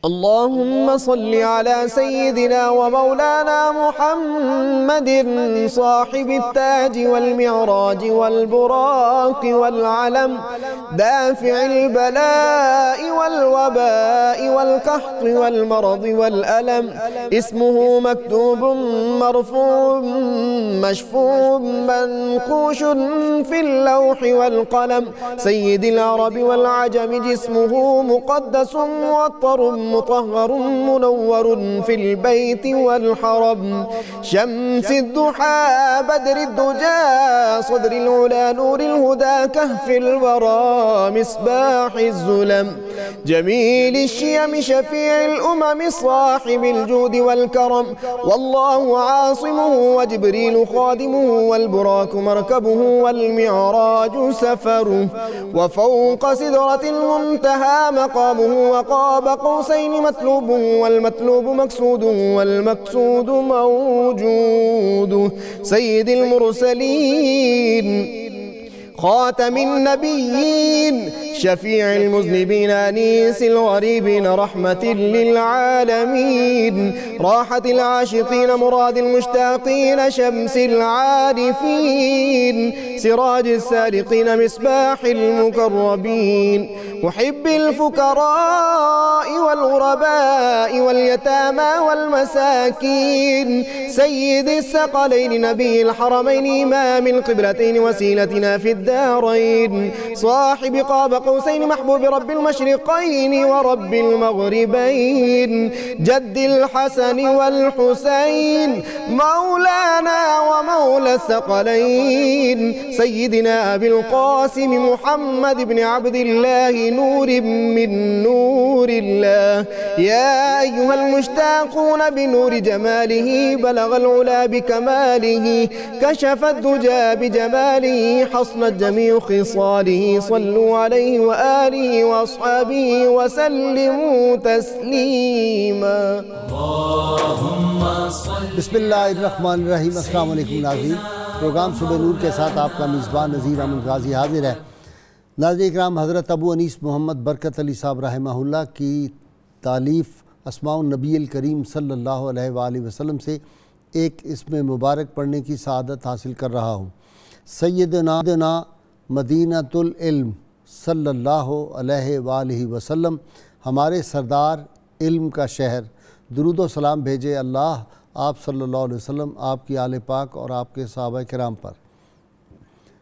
اللهم صل على سيدنا ومولانا محمد صاحب التاج والمعراج والبراق والعلم دافع البلاء والوباء والقحط والمرض والألم اسمه مكتوب مرفوع مشفوع منقوش في اللوح والقلم سيد العرب والعجم جسمه مقدس موطر مطهر منور في البيت والحرم شمس الضحى بدر الدجى صدر العلا نور الهدى كهف الورى مصباح الظلم جميل الشيم شفيع الأمم صاحب الجود والكرم والله عاصمه وجبريل خادمه والبراك مركبه والمعراج سفره وفوق سدرة المنتهى مقامه وقاب قوسين مطلوبه والمطلوب مقصوده والمقصود موجوده سيد المرسلين خاتم النبيين شفيع المذنبين أنيس الغريبين رحمة للعالمين راحة العاشقين مراد المشتاقين شمس العارفين سراج السالقين مصباح المقربين محب الفقراء والغرباء واليتامى والمساكين سيد الثقلين نبي الحرمين إمام القبلتين وسيلتنا في الدارين صاحب قاب قوسين محبوب رب المشرقين ورب المغربين جد الحسن والحسين مولانا ومولى الثقلين سيدنا أبي القاسم محمد بن عبد الله نور من نور الله يا أيها المشتاقون بنور جماله بلغ العلا بكماله كشف الدجى بجماله حصنت جميع خصاله صلوا عليه وآله وأصحابه وسلموا تسليما بسم اللہ الرحمن الرحیم۔ السلام علیکم ناظرین، پروگرام صبح نور کے ساتھ آپ کا میزبان نذیر احمد غازی حاضر ہے۔ ناظرین اکرام، حضرت ابو انیس محمد برکت علی صاحب رحمہ اللہ کی تالیف اسماء النبی الکریم صلی اللہ علیہ وآلہ وسلم سے ایک اسم مبارک پڑھنے کی سعادت حاصل کر رہا ہوں۔ سیدنا مدینۃ العلم صلی اللہ علیہ وآلہ وسلم، ہمارے سردار علم کا شہر، درود و سلام بھیجے اللہ آپ صلی اللہ علیہ وسلم، آپ کی آل پاک اور آپ کے صحابہ کرام پر۔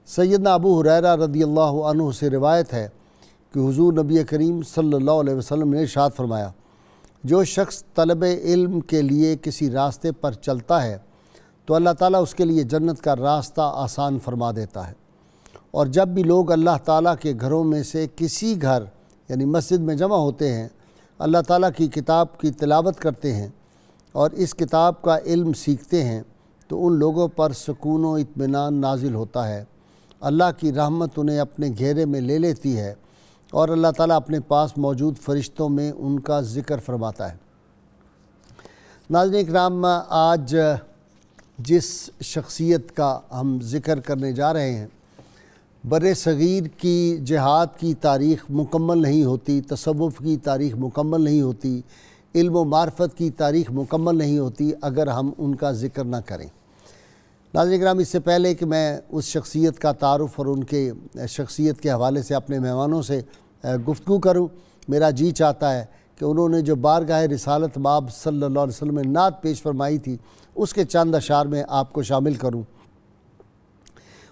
سیدنا ابو ہریرہ رضی اللہ عنہ سے روایت ہے کہ حضور نبی کریم صلی اللہ علیہ وسلم نے ارشاد فرمایا، جو شخص طلب علم کے لیے کسی راستے پر چلتا ہے تو اللہ تعالیٰ اس کے لیے جنت کا راستہ آسان فرما دیتا ہے، اور جب بھی لوگ اللہ تعالیٰ کے گھروں میں سے کسی گھر یعنی مسجد میں جمع ہوتے ہیں، اللہ تعالیٰ کی کتاب کی تلاوت کرتے ہیں اور اس کتاب کا علم سیکھتے ہیں تو ان لوگوں پر سکون و اطمینان نازل ہوتا ہے، اللہ کی رحمت انہیں اپنے گھیرے میں لے لیتی ہے اور اللہ تعالیٰ اپنے پاس موجود فرشتوں میں ان کا ذکر فرماتا ہے۔ ناظرین اکرام، آج جس شخصیت کا ہم ذکر کرنے جا رہے ہیں، بر صغیر کی جہاد کی تاریخ مکمل نہیں ہوتی، تصوف کی تاریخ مکمل نہیں ہوتی، علم و معرفت کی تاریخ مکمل نہیں ہوتی اگر ہم ان کا ذکر نہ کریں۔ ناظرین اکرام، اس سے پہلے کہ میں اس شخصیت کا تعارف اور ان کے شخصیت کے حوالے سے اپنے مہمانوں سے گفتگو کروں، میرا جی چاہتا ہے کہ انہوں نے جو بارگاہ رسالت مآب صلی اللہ علیہ وسلم میں نعت پیش فرمائی تھی اس کے چند اشعار میں آپ کو شامل کروں۔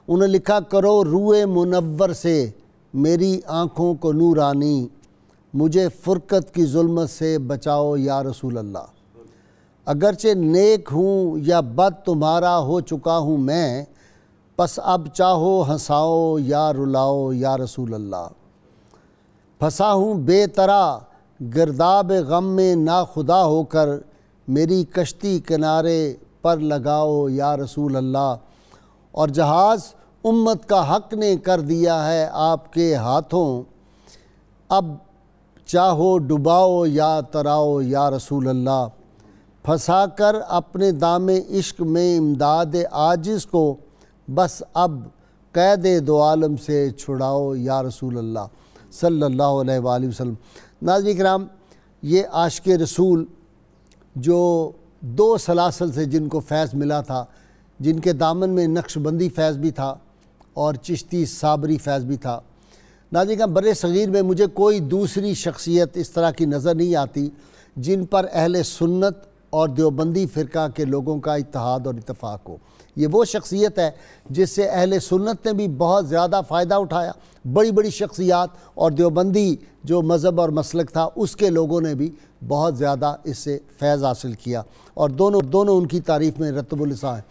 انہوں نے لکھا، کرو روئے منور سے میری آنکھوں کو نورانی، مجھے فرقت کی ظلمت سے بچاؤ یا رسول اللہ۔ اگرچہ نیک ہوں یا بد تمہارا ہو چکا ہوں میں، پس اب چاہو ہنساؤ یا رلاؤ یا رسول اللہ۔ پھنسا ہوں بے طرح گرداب غم میں ناخدا ہو کر، میری کشتی کنارے پر لگاؤ یا رسول اللہ۔ اور جہاز امت کا حق نے کر دیا ہے آپ کے ہاتھوں، اب چاہو ڈباؤ یا تراؤ یا رسول اللہ۔ پھنسا کر اپنے دام عشق میں امداد عاجز کو، بس اب قید دو عالم سے چھڑاؤ یا رسول اللہ۔ صلی اللہ علیہ وآلہ وسلم۔ ناظرین کرام، یہ عاشق رسول جو 2 سلاسل سے جن کو فیض ملا تھا، جن کے دامن میں نقش بندی فیض بھی تھا اور چشتی صابری فیض بھی تھا، ناظرین کرام بر صغیر میں مجھے کوئی دوسری شخصیت اس طرح کی نظر نہیں آتی جن پر اہل سنت اور دیوبندی فرقہ کے لوگوں کا اتحاد اور اتفاق ہو۔ یہ وہ شخصیت ہے جس سے اہل سنت نے بھی بہت زیادہ فائدہ اٹھایا، بڑی بڑی شخصیات، اور دیوبندی جو مذہب اور مسلک تھا اس کے لوگوں نے بھی بہت زیادہ اس سے فیض حاصل کیا، اور دونوں ان کی تعریف میں رتب الساں ہیں۔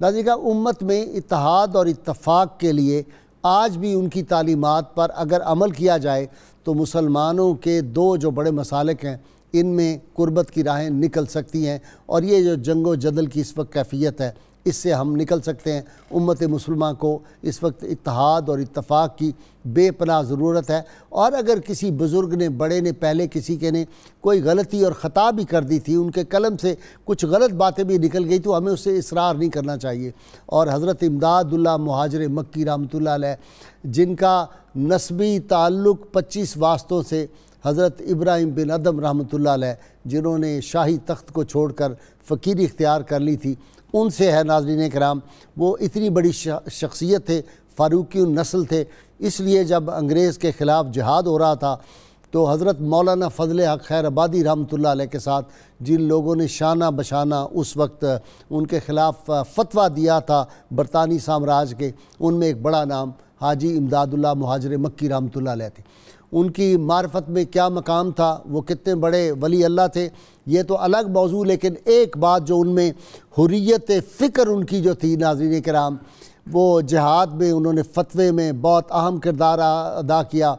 ناظرین کا امت میں اتحاد اور اتفاق کے لیے آج بھی ان کی تعلیمات پر اگر عمل کیا جائے تو مسلمانوں کے 2 جو بڑے مسالک ہیں ان میں قربت کی راہیں نکل سکتی ہیں، اور یہ جو جنگ و جدل کی اس وقت کیفیت ہے اس سے ہم نکل سکتے ہیں۔ امت مسلمہ کو اس وقت اتحاد اور اتفاق کی بے پناہ ضرورت ہے، اور اگر کسی بزرگ نے، بڑے نے، پہلے کسی کے نے کوئی غلطی اور خطا بھی کر دی تھی، ان کے قلم سے کچھ غلط باتیں بھی نکل گئی، تو ہمیں اس سے اصرار نہیں کرنا چاہیے۔ اور حضرت امداد اللہ مہاجر مکی رحمۃ اللہ علیہ، جن کا نسبی تعلق 25 واسطوں سے حضرت ابراہیم بن ادم رحمۃ اللہ علیہ، جنہوں نے شاہی تخت کو چھوڑ کر فقیری اختیار کر لی تھی، ان سے ہے۔ ناظرین کرام، وہ اتنی بڑی شخصیت تھے، فاروقی النسل تھے، اس لیے جب انگریز کے خلاف جہاد ہو رہا تھا تو حضرت مولانا فضل حق خیر آبادی رحمۃ اللہ علیہ کے ساتھ جن لوگوں نے شانہ بشانہ اس وقت ان کے خلاف فتویٰ دیا تھا برطانوی سامراج کے، ان میں ایک بڑا نام حاجی امداد اللہ مہاجر مکی رحمۃ اللہ علیہ تھے۔ ان کی معرفت میں کیا مقام تھا، وہ کتنے بڑے ولی اللہ تھے، یہ تو الگ موضوع، لیکن ایک بات جو ان میں حریت فکر ان کی جو تھی ناظرین کرام، وہ جہاد میں انہوں نے فتوے میں بہت اہم کردار ادا کیا۔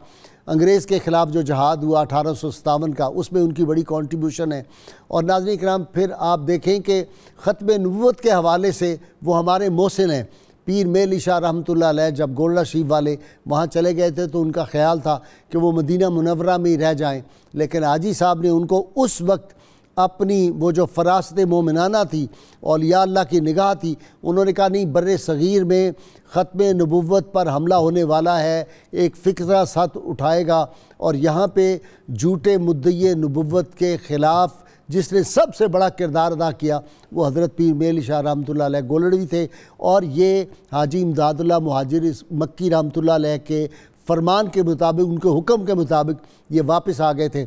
انگریز کے خلاف جو جہاد ہوا 1857 کا، اس میں ان کی بڑی کنٹریبیوشن ہے۔ اور ناظرین کرام پھر آپ دیکھیں کہ ختم نبوت کے حوالے سے وہ ہمارے محسن ہیں۔ پیر میل شاہ رحمۃ اللہ علیہ جب گولڈا شریف والے وہاں چلے گئے تھے تو ان کا خیال تھا کہ وہ مدینہ منورہ میں ہی رہ جائیں، لیکن حاجی صاحب نے ان کو اس وقت اپنی وہ جو فراست مومنانہ تھی، اولیاء اللہ کی نگاہ تھی، انہوں نے کہا نہیں، بر صغیر میں ختم نبوت پر حملہ ہونے والا ہے، ایک فکرہ ساتھ اٹھائے گا، اور یہاں پہ جھوٹے مدعی نبوت کے خلاف جس نے سب سے بڑا کردار ادا کیا وہ حضرت پیر میل شاہ رحمۃ اللہ علیہ گولڑوی تھے، اور یہ حاجی امداد اللہ مہاجر مکی رحمۃ اللہ علیہ کے فرمان کے مطابق، ان کے حکم کے مطابق یہ واپس آ گئے تھے۔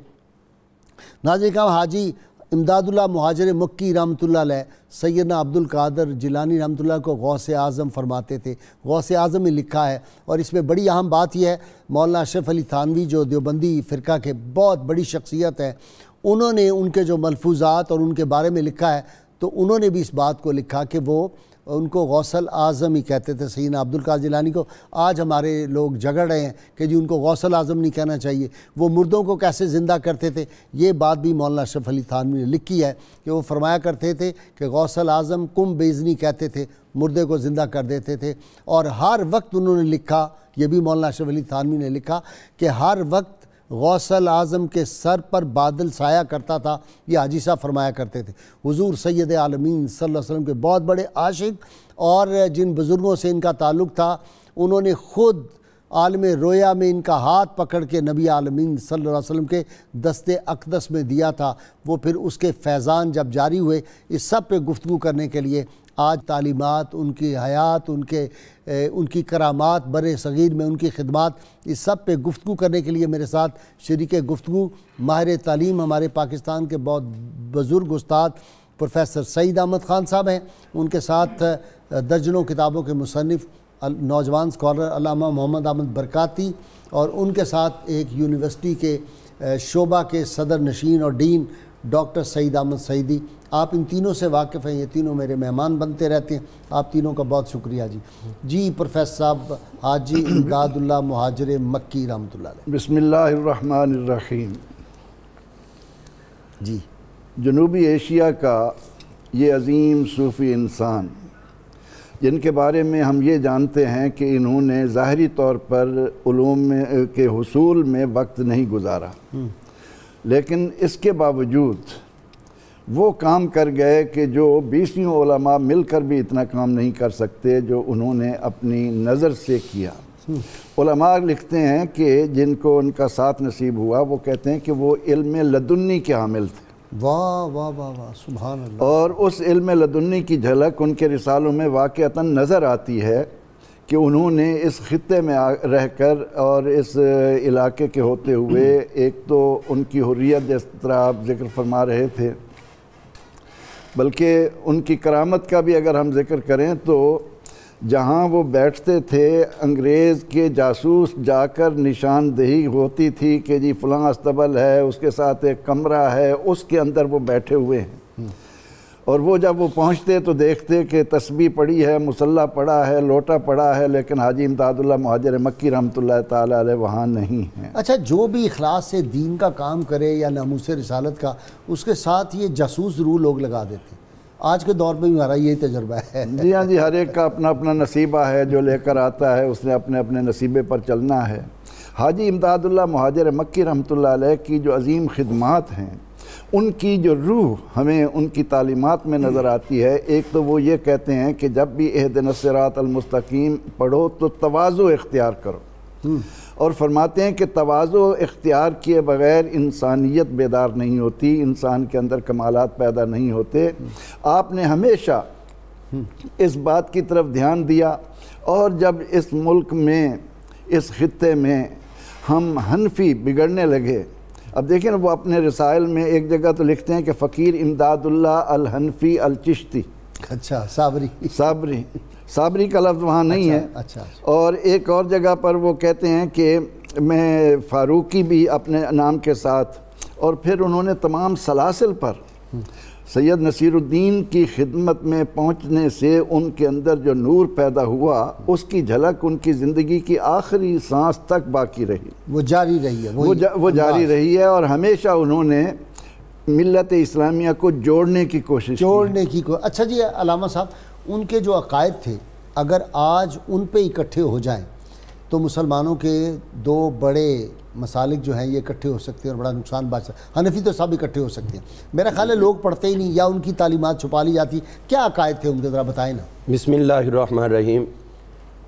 ناظرین کرام، حاجی امداد اللہ مہاجر مکی رحمۃ اللہ علیہ سیدنا عبد القادر جیلانی رحمۃ اللہ کو غوث اعظم فرماتے تھے، غوث اعظم میں لکھا ہے، اور اس میں بڑی اہم بات یہ ہے، مولانا اشرف علی تھانوی جو دیوبندی فرقہ کے بہت بڑی شخصیت ہے، انہوں نے ان کے جو ملفوظات اور ان کے بارے میں لکھا ہے تو انہوں نے بھی اس بات کو لکھا کہ وہ ان کو غوث الاعظم ہی کہتے تھے، سیدنا عبد القادر جیلانی کو۔ آج ہمارے لوگ جھگڑ رہے ہیں کہ جی ان کو غوث الاعظم نہیں کہنا چاہیے، وہ مردوں کو کیسے زندہ کرتے تھے، یہ بات بھی مولانا اشرف علی تھانوی نے لکھی ہے کہ وہ فرمایا کرتے تھے کہ غوث الاعظم کم بیزنی کہتے تھے، مردے کو زندہ کر دیتے تھے، اور ہر وقت انہوں نے لکھا، یہ بھی مولانا اشرف علی تھانوی نے لکھا کہ ہر وقت غوث الاعظم کے سر پر بادل سایہ کرتا تھا، یہ حاجی صاحب فرمایا کرتے تھے۔ حضور سید عالمین صلی اللہ علیہ وسلم کے بہت بڑے عاشق، اور جن بزرگوں سے ان کا تعلق تھا انہوں نے خود عالم رویا میں ان کا ہاتھ پکڑ کے نبی عالمین صلی اللہ علیہ وسلم کے دست اقدس میں دیا تھا۔ وہ پھر اس کے فیضان جب جاری ہوئے، اس سب پہ گفتگو کرنے کے لیے آج تعلیمات، ان کی حیات، ان کی کرامات بر صغیر میں ان کی خدمات، اس سب پہ گفتگو کرنے کے لیے میرے ساتھ شریک گفتگو ماہر تعلیم ہمارے پاکستان کے بہت بزرگ استاد پروفیسر سعید احمد خان صاحب ہیں، ان کے ساتھ درجنوں کتابوں کے مصنف نوجوان اسکالر علامہ محمد احمد برکاتی، اور ان کے ساتھ ایک یونیورسٹی کے شعبہ کے صدر نشین اور ڈین ڈاکٹر سعید احمد سعیدی۔ آپ ان تینوں سے واقف ہیں، یہ تینوں میرے مہمان بنتے رہتے ہیں، آپ تینوں کا بہت شکریہ جی پروفیسر صاحب حاجی امداد اللہ مہاجر مکی رحمۃ اللہ علیہ۔ بسم اللہ الرحمن الرحیم۔ جی، جنوبی ایشیا کا یہ عظیم صوفی انسان، جن کے بارے میں ہم یہ جانتے ہیں کہ انہوں نے ظاہری طور پر علوم کے حصول میں وقت نہیں گزارا، لیکن اس کے باوجود وہ کام کر گئے کہ جو 20 علماء مل کر بھی اتنا کام نہیں کر سکتے جو انہوں نے اپنی نظر سے کیا۔ علماء لکھتے ہیں کہ جن کو ان کا ساتھ نصیب ہوا وہ کہتے ہیں کہ وہ علم لدنی کے حامل تھے۔ واہ واہ واہ واہ، سبحان اللہ۔ اور اس علم لدنی کی جھلک ان کے رسالوں میں واقعتاً نظر آتی ہے کہ انہوں نے اس خطے میں رہ کر اور اس علاقے کے ہوتے ہوئے، ایک تو ان کی حریت جس طرح آپ ذکر فرما رہے تھے، بلکہ ان کی کرامت کا بھی اگر ہم ذکر کریں تو جہاں وہ بیٹھتے تھے انگریز کے جاسوس جا کر نشاندہی ہوتی تھی کہ جی فلاں استبل ہے، اس کے ساتھ ایک کمرہ ہے، اس کے اندر وہ بیٹھے ہوئے ہیں، اور وہ جب وہ پہنچتے تو دیکھتے کہ تسبیح پڑی ہے، مصلی پڑا ہے، لوٹا پڑا ہے، لیکن حاجی امداد اللہ مہاجر مکی رحمۃ اللہ تعالیٰ علیہ وہاں نہیں ہیں۔ اچھا، جو بھی اخلاص سے دین کا کام کرے یا ناموس رسالت کا، اس کے ساتھ یہ جاسوس ضرور لوگ لگا دیتے ہیں۔ آج کے دور میں ہمارا یہی تجربہ ہے۔ جی ہاں جی، ہر ایک کا اپنا اپنا نصیبہ ہے، جو لے کر آتا ہے اس نے اپنے اپنے نصیبے پر چلنا ہے۔ حاجی امداد اللہ مہاجر مکی رحمۃ اللہ علیہ کی جو عظیم خدمات ہیں، ان کی جو روح ہمیں ان کی تعلیمات میں نظر آتی ہے۔ ایک تو وہ یہ کہتے ہیں کہ جب بھی اہدنا الصراط المستقیم پڑھو تو تواضع اختیار کرو، اور فرماتے ہیں کہ تواضع اختیار کیے بغیر انسانیت بیدار نہیں ہوتی، انسان کے اندر کمالات پیدا نہیں ہوتے۔ آپ نے ہمیشہ اس بات کی طرف دھیان دیا، اور جب اس ملک میں، اس خطے میں ہم حنفی بگڑنے لگے، اب دیکھیں نا، وہ اپنے رسائل میں ایک جگہ تو لکھتے ہیں کہ فقیر امداد اللہ الحنفی الچشتی، اچھا، صابری کا لفظ وہاں نہیں ہے۔ اچھا، اور ایک اور جگہ پر وہ کہتے ہیں کہ میں فاروقی بھی اپنے نام کے ساتھ، اور پھر انہوں نے تمام سلاسل پر سید نصیر الدین کی خدمت میں پہنچنے سے ان کے اندر جو نور پیدا ہوا، اس کی جھلک ان کی زندگی کی آخری سانس تک باقی رہی، وہ جاری رہی ہے، وہ جاری رہی ہے، اور ہمیشہ انہوں نے ملت اسلامیہ کو جوڑنے کی کوشش کی۔ اچھا جی، علامہ صاحب، ان کے جو عقائد تھے اگر آج ان پہ اکٹھے ہو جائیں تو مسلمانوں کے دو بڑے مسالک جو ہیں یہ اکٹھے ہو سکتے ہیں اور بڑا نقصان بچ سکتا ہے۔ حنفی تو سب اکٹھے ہو سکتے ہیں، میرا خیال ہے لوگ پڑھتے ہی نہیں یا ان کی تعلیمات چھپا لی جاتی۔ کیا عقائد تھے ان کے، ذرا بتائیں نا۔ بسم اللہ الرحمن الرحیم۔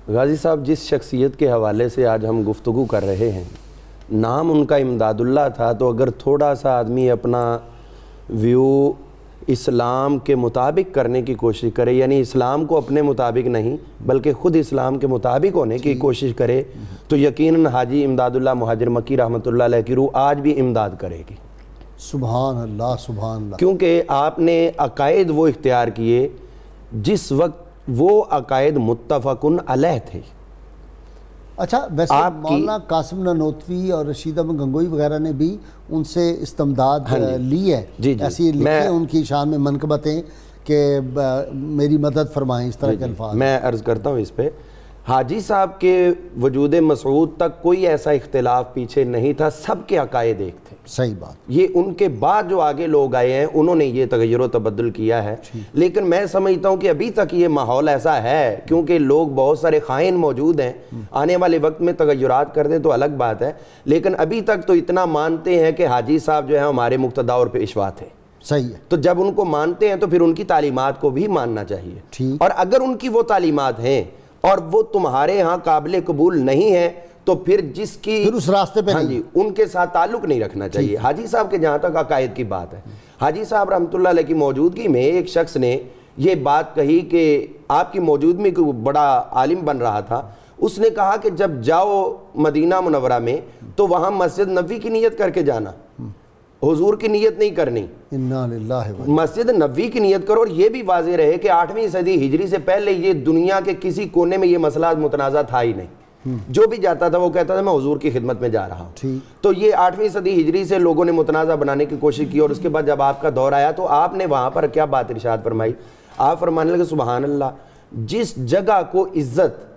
غازی صاحب، جس شخصیت کے حوالے سے آج ہم گفتگو کر رہے ہیں، نام ان کا امداد اللہ تھا، تو اگر تھوڑا سا آدمی اپنا ویو اسلام کے مطابق کرنے کی کوشش کرے، یعنی اسلام کو اپنے مطابق نہیں بلکہ خود اسلام کے مطابق ہونے کی کوشش کرے، تو یقیناً حاجی امداد اللہ مہاجر مکی رحمۃ اللہ علیہ کی روح آج بھی امداد کرے گی۔ سبحان اللہ، سبحان اللہ۔ کیونکہ آپ نے عقائد وہ اختیار کیے جس وقت وہ عقائد متفقن علیہ تھے۔ اچھا، ویسے مولانا قاسم نانوتوی اور رشید احمد گنگوئی وغیرہ نے بھی ان سے استمداد لی ہے، ایسی لکھے ان کی شان میں منقبتیں کہ میری مدد فرمائیں، اس طرح کے الفاظ۔ میں عرض کرتا ہوں اس پہ، حاجی صاحب کے وجود مسعود تک کوئی ایسا اختلاف پیچھے نہیں تھا، سب کے عقائد ایک تھے۔ صحیح بات۔ یہ ان کے بعد جو آگے لوگ آئے ہیں انہوں نے یہ تغیر و تبدل کیا ہے، لیکن میں سمجھتا ہوں کہ ابھی تک یہ ماحول ایسا ہے، کیونکہ لوگ بہت سارے خائن موجود ہیں، آنے والے وقت میں تغیرات کر دیں تو الگ بات ہے، لیکن ابھی تک تو اتنا مانتے ہیں کہ حاجی صاحب جو ہیں ہمارے مقتدا اور پیشوا تھے۔ صحیح ہے۔ تو جب ان کو مانتے ہیں تو پھر ان کی تعلیمات کو بھی ماننا چاہیے، اور اگر ان کی وہ تعلیمات ہیں اور وہ تمہارے ہاں قابل قبول نہیں ہے تو پھر جس کی پھر اس راستے پہ نہیں، ان کے ساتھ تعلق نہیں رکھنا چاہیے۔ حاجی صاحب کے جہاں تک عقائد کی بات ہے، حاجی صاحب رحمۃ اللہ علیہ کی موجودگی میں ایک شخص نے یہ بات کہی کہ آپ کی موجودگی میں کوئی بڑا عالم بن رہا تھا، اس نے کہا کہ جب جاؤ مدینہ منورہ میں تو وہاں مسجد نبوی کی نیت کر کے جانا، حضور کی نیت نہیں کرنی، انا للہ و مسجد نبوی کی نیت کرو۔ اور یہ بھی واضح رہے کہ 8ویں صدی ہجری سے پہلے یہ دنیا کے کسی کونے میں یہ مسئلہ متنازع تھا ہی نہیں، جو بھی جاتا تھا وہ کہتا تھا میں حضور کی خدمت میں جا رہا ہوں۔ تو یہ 8ویں صدی ہجری سے لوگوں نے متنازع بنانے کی کوشش کی، اور اس کے بعد جب آپ کا دور آیا تو آپ نے وہاں پر کیا بات ارشاد فرمائی؟ آپ فرمانے لگے سبحان اللہ، جس جگہ کو عزت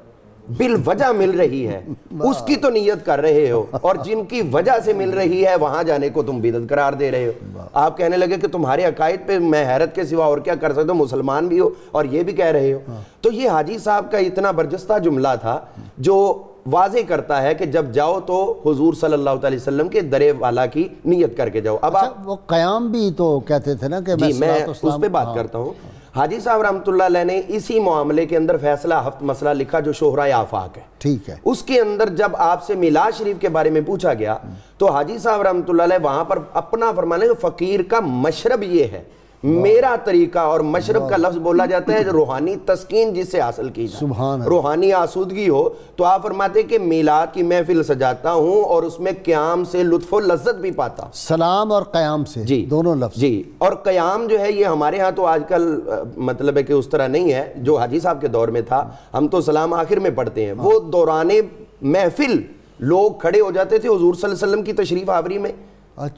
بالوجہ مل رہی ہے اس کی تو نیت کر رہے ہو، اور جن کی وجہ سے مل رہی ہے وہاں جانے کو تم بدعت قرار دے رہے ہو۔ آپ کہنے لگے کہ تمہارے عقائد پہ میں حیرت کے سوا اور کیا کر سکتا ہوں، مسلمان بھی ہو اور یہ بھی کہہ رہے ہو۔ تو یہ حاجی صاحب کا اتنا برجستہ جملہ تھا جو واضح کرتا ہے کہ جب جاؤ تو حضور صلی اللہ علیہ وسلم کے درے والا کی نیت کر کے جاؤ۔ اب وہ قیام بھی تو کہتے تھے نا کہ میں اس پہ بات کرتا ہوں۔ حاجی صاحب رحمۃ اللہ علیہ نے اسی معاملے کے اندر فیصلہ ہفت مسئلہ لکھا جو شہرائے آفاق ہے. ٹھیک ہے. اس کے اندر جب آپ سے میلاد شریف کے بارے میں پوچھا گیا تو حاجی صاحب رحمۃ اللہ علیہ وہاں پر اپنا فرمانے کہ فقیر کا مشرب یہ ہے، میرا طریقہ، اور مشرب کا لفظ بولا جاتا ہے روحانی تسکین جس سے حاصل کی جائے، روحانی آسودگی ہو. تو آپ فرماتے ہیں کہ میلاد کی محفل سجاتا ہوں اور اس میں قیام سے لطف و لذت بھی پاتا. سلام اور قیام سے جی دونوں لفظ. جی. اور قیام جو ہے یہ ہمارے ہاں تو آج کل مطلب ہے کہ اس طرح نہیں ہے جو حاجی صاحب کے دور میں تھا. ہم تو سلام آخر میں پڑھتے ہیں. وہ دوران محفل لوگ کھڑے ہو جاتے تھے حضور صلی اللہ علیہ وسلم کی تشریف آوری میں،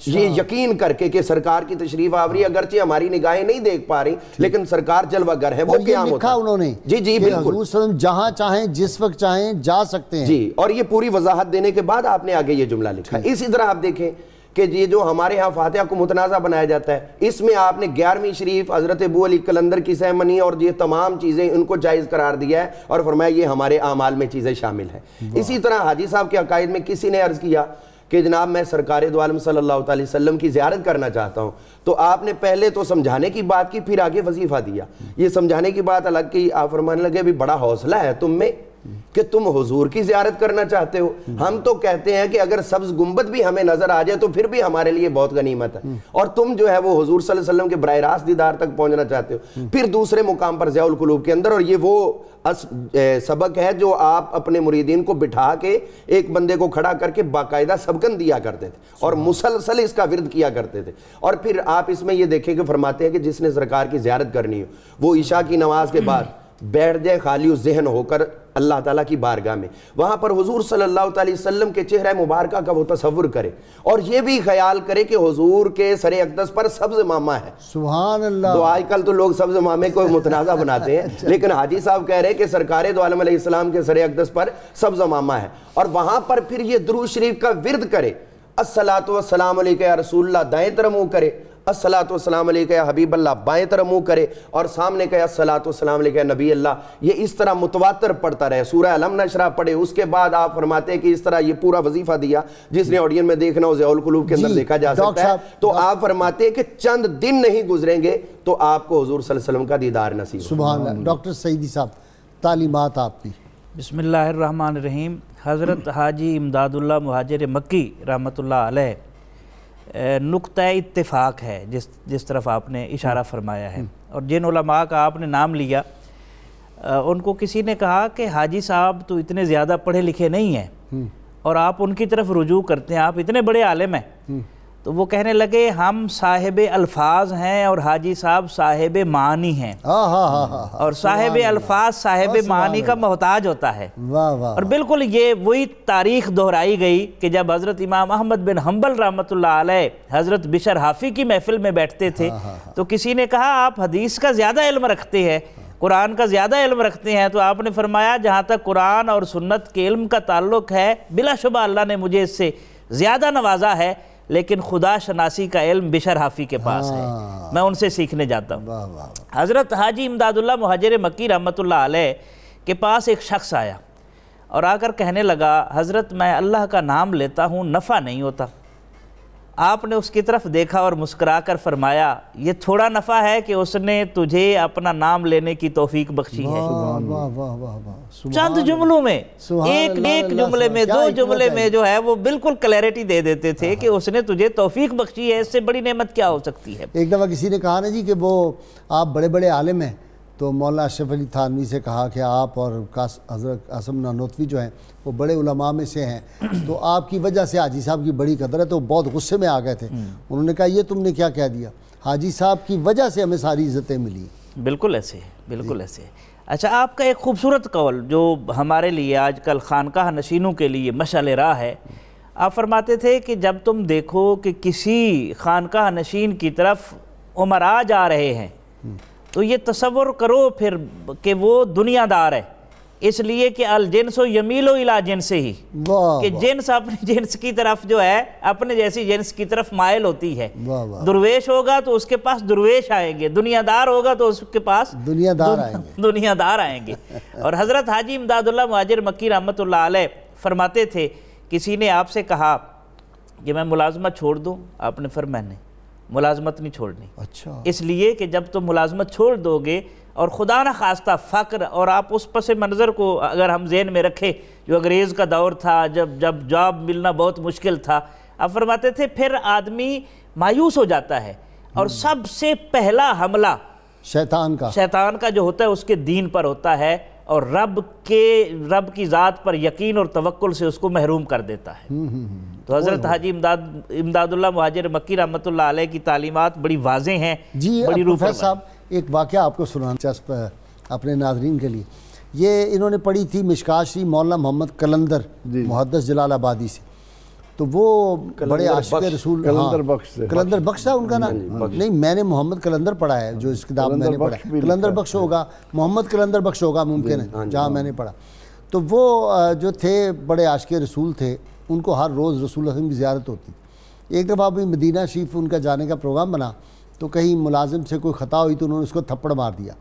یہ یقین کر کے کہ سرکار کی تشریف آوری اگرچہ ہماری نگاہیں نہیں دیکھ پا رہی لیکن سرکار جلوہ گر ہے، وہ قیام ہوتا ہے. انہوں نے جی جی بالکل حضور صلی اللہ علیہ وسلم جہاں چاہیں جس وقت چاہیں جا سکتے ہیں. جی. اور یہ پوری وضاحت دینے کے بعد آپ نے آگے یہ جملہ لکھا. اسی طرح آپ دیکھیں کہ یہ جو ہمارے ہاں فاتحہ کو متنازع بنایا جاتا ہے، اس میں آپ نے 11ویں شریف حضرت ابو علی قلندر کی سہمنی اور یہ تمام چیزیں ان کو جائز قرار دیا ہے اور فرمایا یہ ہمارے اعمال میں چیزیں شامل ہیں. اسی طرح حاجی صاحب کے عقائد میں کسی نے عرض کیا کہ جناب میں سرکار دو عالم صلی اللہ علیہ وسلم کی زیارت کرنا چاہتا ہوں، تو آپ نے پہلے تو سمجھانے کی بات کی، پھر آگے وظیفہ دیا. یہ سمجھانے کی بات الگ کی. آپ فرمانے لگے بھی بڑا حوصلہ ہے تم میں کہ تم حضور کی زیارت کرنا چاہتے ہو. ہم تو کہتے ہیں کہ اگر سبز گنبد بھی ہمیں نظر آ جائے تو پھر بھی ہمارے لیے بہت غنیمت ہے، اور تم جو ہے وہ حضور صلی اللہ علیہ وسلم کے براہ راست دیدار تک پہنچنا چاہتے ہو. پھر دوسرے مقام پر ضیاء القلوب کے اندر، اور یہ وہ سبق ہے جو آپ اپنے مریدین کو بٹھا کے ایک بندے کو کھڑا کر کے باقاعدہ سبقن دیا کرتے تھے اور مسلسل اس کا ورد کیا کرتے تھے. اور پھر آپ اس میں یہ دیکھیں کہ فرماتے ہیں کہ جس نے سرکار کی زیارت کرنی ہو وہ عشاء کی نماز کے بعد بیٹھ جائے خالی و ذہن ہو کر اللہ تعالیٰ کی بارگاہ میں، وہاں پر حضور صلی اللہ علیہ وسلم کے چہرہ مبارکہ کا وہ تصور کرے اور یہ بھی خیال کرے کہ حضور کے سر اقدس پر سبز امامہ ہے. سبحان اللہ. تو آج کل تو لوگ سبز امامے کو متنازع بناتے ہیں لیکن حاجی صاحب کہہ رہے ہیں کہ سرکار دو عالم علیہ السلام کے سر اقدس پر سبز امامہ ہے، اور وہاں پر پھر یہ درود شریف کا ورد کرے. الصلاۃ والسلام علیک یا رسول اللہ دائیں طرف منہ کرے، الصلاۃ والسلام علیک یا حبیب اللہ بائیں طرف منہ کرے، اور سامنے کہے الصلاۃ والسلام علیک یا نبی اللہ. یہ اس طرح متواتر پڑھتا رہے، سورہ علم نشرہ پڑھے. اس کے بعد آپ فرماتے ہیں کہ اس طرح یہ پورا وظیفہ دیا، جس نے آڈین میں دیکھنا ہو ضیاء القلوب کے اندر دیکھا جا سکتا ہے. تو آپ فرماتے ہیں کہ چند دن نہیں گزریں گے تو آپ کو حضور صلی اللہ علیہ وسلم کا دیدار نصیب ہوگا. سبحان اللہ. ڈاکٹر سعیدی صاحب تعلیمات آپ کی. بسم اللہ الرحمن الرحیم. حضرت حاجی امداد اللہ مہاجر مکی رحمۃ اللہ علیہ نقطہ اتفاق ہے جس طرف آپ نے اشارہ فرمایا ہے، اور جن علماء کا آپ نے نام لیا ان کو کسی نے کہا کہ حاجی صاحب تو اتنے زیادہ پڑھے لکھے نہیں ہیں اور آپ ان کی طرف رجوع کرتے ہیں، آپ اتنے بڑے عالم ہیں. تو وہ کہنے لگے ہم صاحب الفاظ ہیں اور حاجی صاحب صاحب معانی ہیں، اور صاحب الفاظ صاحب معانی کا محتاج ہوتا ہے. اور بالکل یہ وہی تاریخ دہرائی گئی کہ جب حضرت امام احمد بن حنبل رحمۃ اللہ علیہ حضرت بشر حافی کی محفل میں بیٹھتے تھے تو کسی نے کہا آپ حدیث کا زیادہ علم رکھتے ہیں، قرآن کا زیادہ علم رکھتے ہیں. تو آپ نے فرمایا جہاں تک قرآن اور سنت کے علم کا تعلق ہے بلا شبہ اللہ نے مجھے اس سے زیادہ نوازا ہے، لیکن خدا شناسی کا علم بشر حافی کے پاس ہے، میں ان سے سیکھنے جاتا ہوں. حضرت حاجی امداد اللہ مہاجر مکی رحمۃ اللہ علیہ کے پاس ایک شخص آیا اور آ کر کہنے لگا حضرت میں اللہ کا نام لیتا ہوں نفع نہیں ہوتا. آپ نے اس کی طرف دیکھا اور مسکرا کر فرمایا یہ تھوڑا نفع ہے کہ اس نے تجھے اپنا نام لینے کی توفیق بخشی ہے. چند جملوں میں، ایک جملے میں، دو جملے میں جو ہے وہ بالکل کلیئرٹی دے دیتے تھے کہ اس نے تجھے توفیق بخشی ہے، اس سے بڑی نعمت کیا ہو سکتی ہے. ایک دفعہ کسی نے کہا نا جی کہ وہ آپ بڑے بڑے عالم ہیں، تو مولانا اشرف علی تھانوی سے کہا کہ آپ اور حضرت قاسم نانوتوی جو ہیں وہ بڑے علماء میں سے ہیں، تو آپ کی وجہ سے حاجی صاحب کی بڑی قدر ہے. تو بہت غصے میں آ گئے تھے. انہوں نے کہا یہ تم نے کیا کہہ دیا، حاجی صاحب کی وجہ سے ہمیں ساری عزتیں ملی. بالکل ایسے ہے، بالکل ایسے ہے. اچھا آپ کا ایک خوبصورت قول جو ہمارے لیے آج کل خانقاہ نشینوں کے لیے مشعل راہ ہے، آپ فرماتے تھے کہ جب تم دیکھو کہ کسی خانقاہ نشین کی طرف عمراء جا رہے ہیں تو یہ تصور کرو پھر کہ وہ دنیا دار ہے، اس لیے کہ الجنس یمیل الی جنس ہی، کہ جنس اپنے جنس کی طرف جو ہے اپنے جیسی جنس کی طرف مائل ہوتی ہے. درویش ہوگا تو اس کے پاس درویش آئیں گے، دنیا دار ہوگا تو اس کے پاس دنیا دار آئیں گے. اور حضرت حاجی امداد اللہ مہاجر مکی رحمۃ اللہ علیہ فرماتے تھے کسی نے آپ سے کہا کہ میں ملازمت چھوڑ دوں، آپ نے فرمایا نہیں، ملازمت نہیں چھوڑنی. اچھا. اس لیے کہ جب تم ملازمت چھوڑ دو گے اور خدا نہ خواستہ فقر، اور آپ اس پس منظر کو اگر ہم ذہن میں رکھیں جو انگریز کا دور تھا، جب جاب ملنا بہت مشکل تھا، اب فرماتے تھے پھر آدمی مایوس ہو جاتا ہے اور سب سے پہلا حملہ شیطان کا جو ہوتا ہے اس کے دین پر ہوتا ہے، اور رب کی ذات پر یقین اور توکل سے اس کو محروم کر دیتا ہے. تو حضرت حاجی امداد اللہ مہاجر مکی رحمۃ اللہ علیہ کی تعلیمات بڑی واضح ہیں. جی پروفیسر صاحب ایک واقعہ آپ کو سنانا چسپ ہے اپنے ناظرین کے لیے. یہ انہوں نے پڑھی تھی مشکات شریف مولانا محمد قلندر محدث جلال آبادی سے. تو وہ بڑے عاشق رسول، قلندر بخش تھا ان کا نام. نہیں میں نے محمد قلندر پڑھا ہے، جو اس کتاب میں نے پڑھا ہے قلندر بخش ہوگا، محمد قلندر بخش ہوگا ممکن ہے جہاں میں نے پڑھا. تو وہ جو تھے بڑے عاشق رسول تھے، ان کو ہر روز رسول اللہ کی زیارت ہوتی. ایک دفعہ بھی مدینہ شریف ان کا جانے کا پروگرام بنا تو کہیں ملازم سے کوئی خطا ہوئی تو انہوں نے اس کو تھپڑ مار دیا.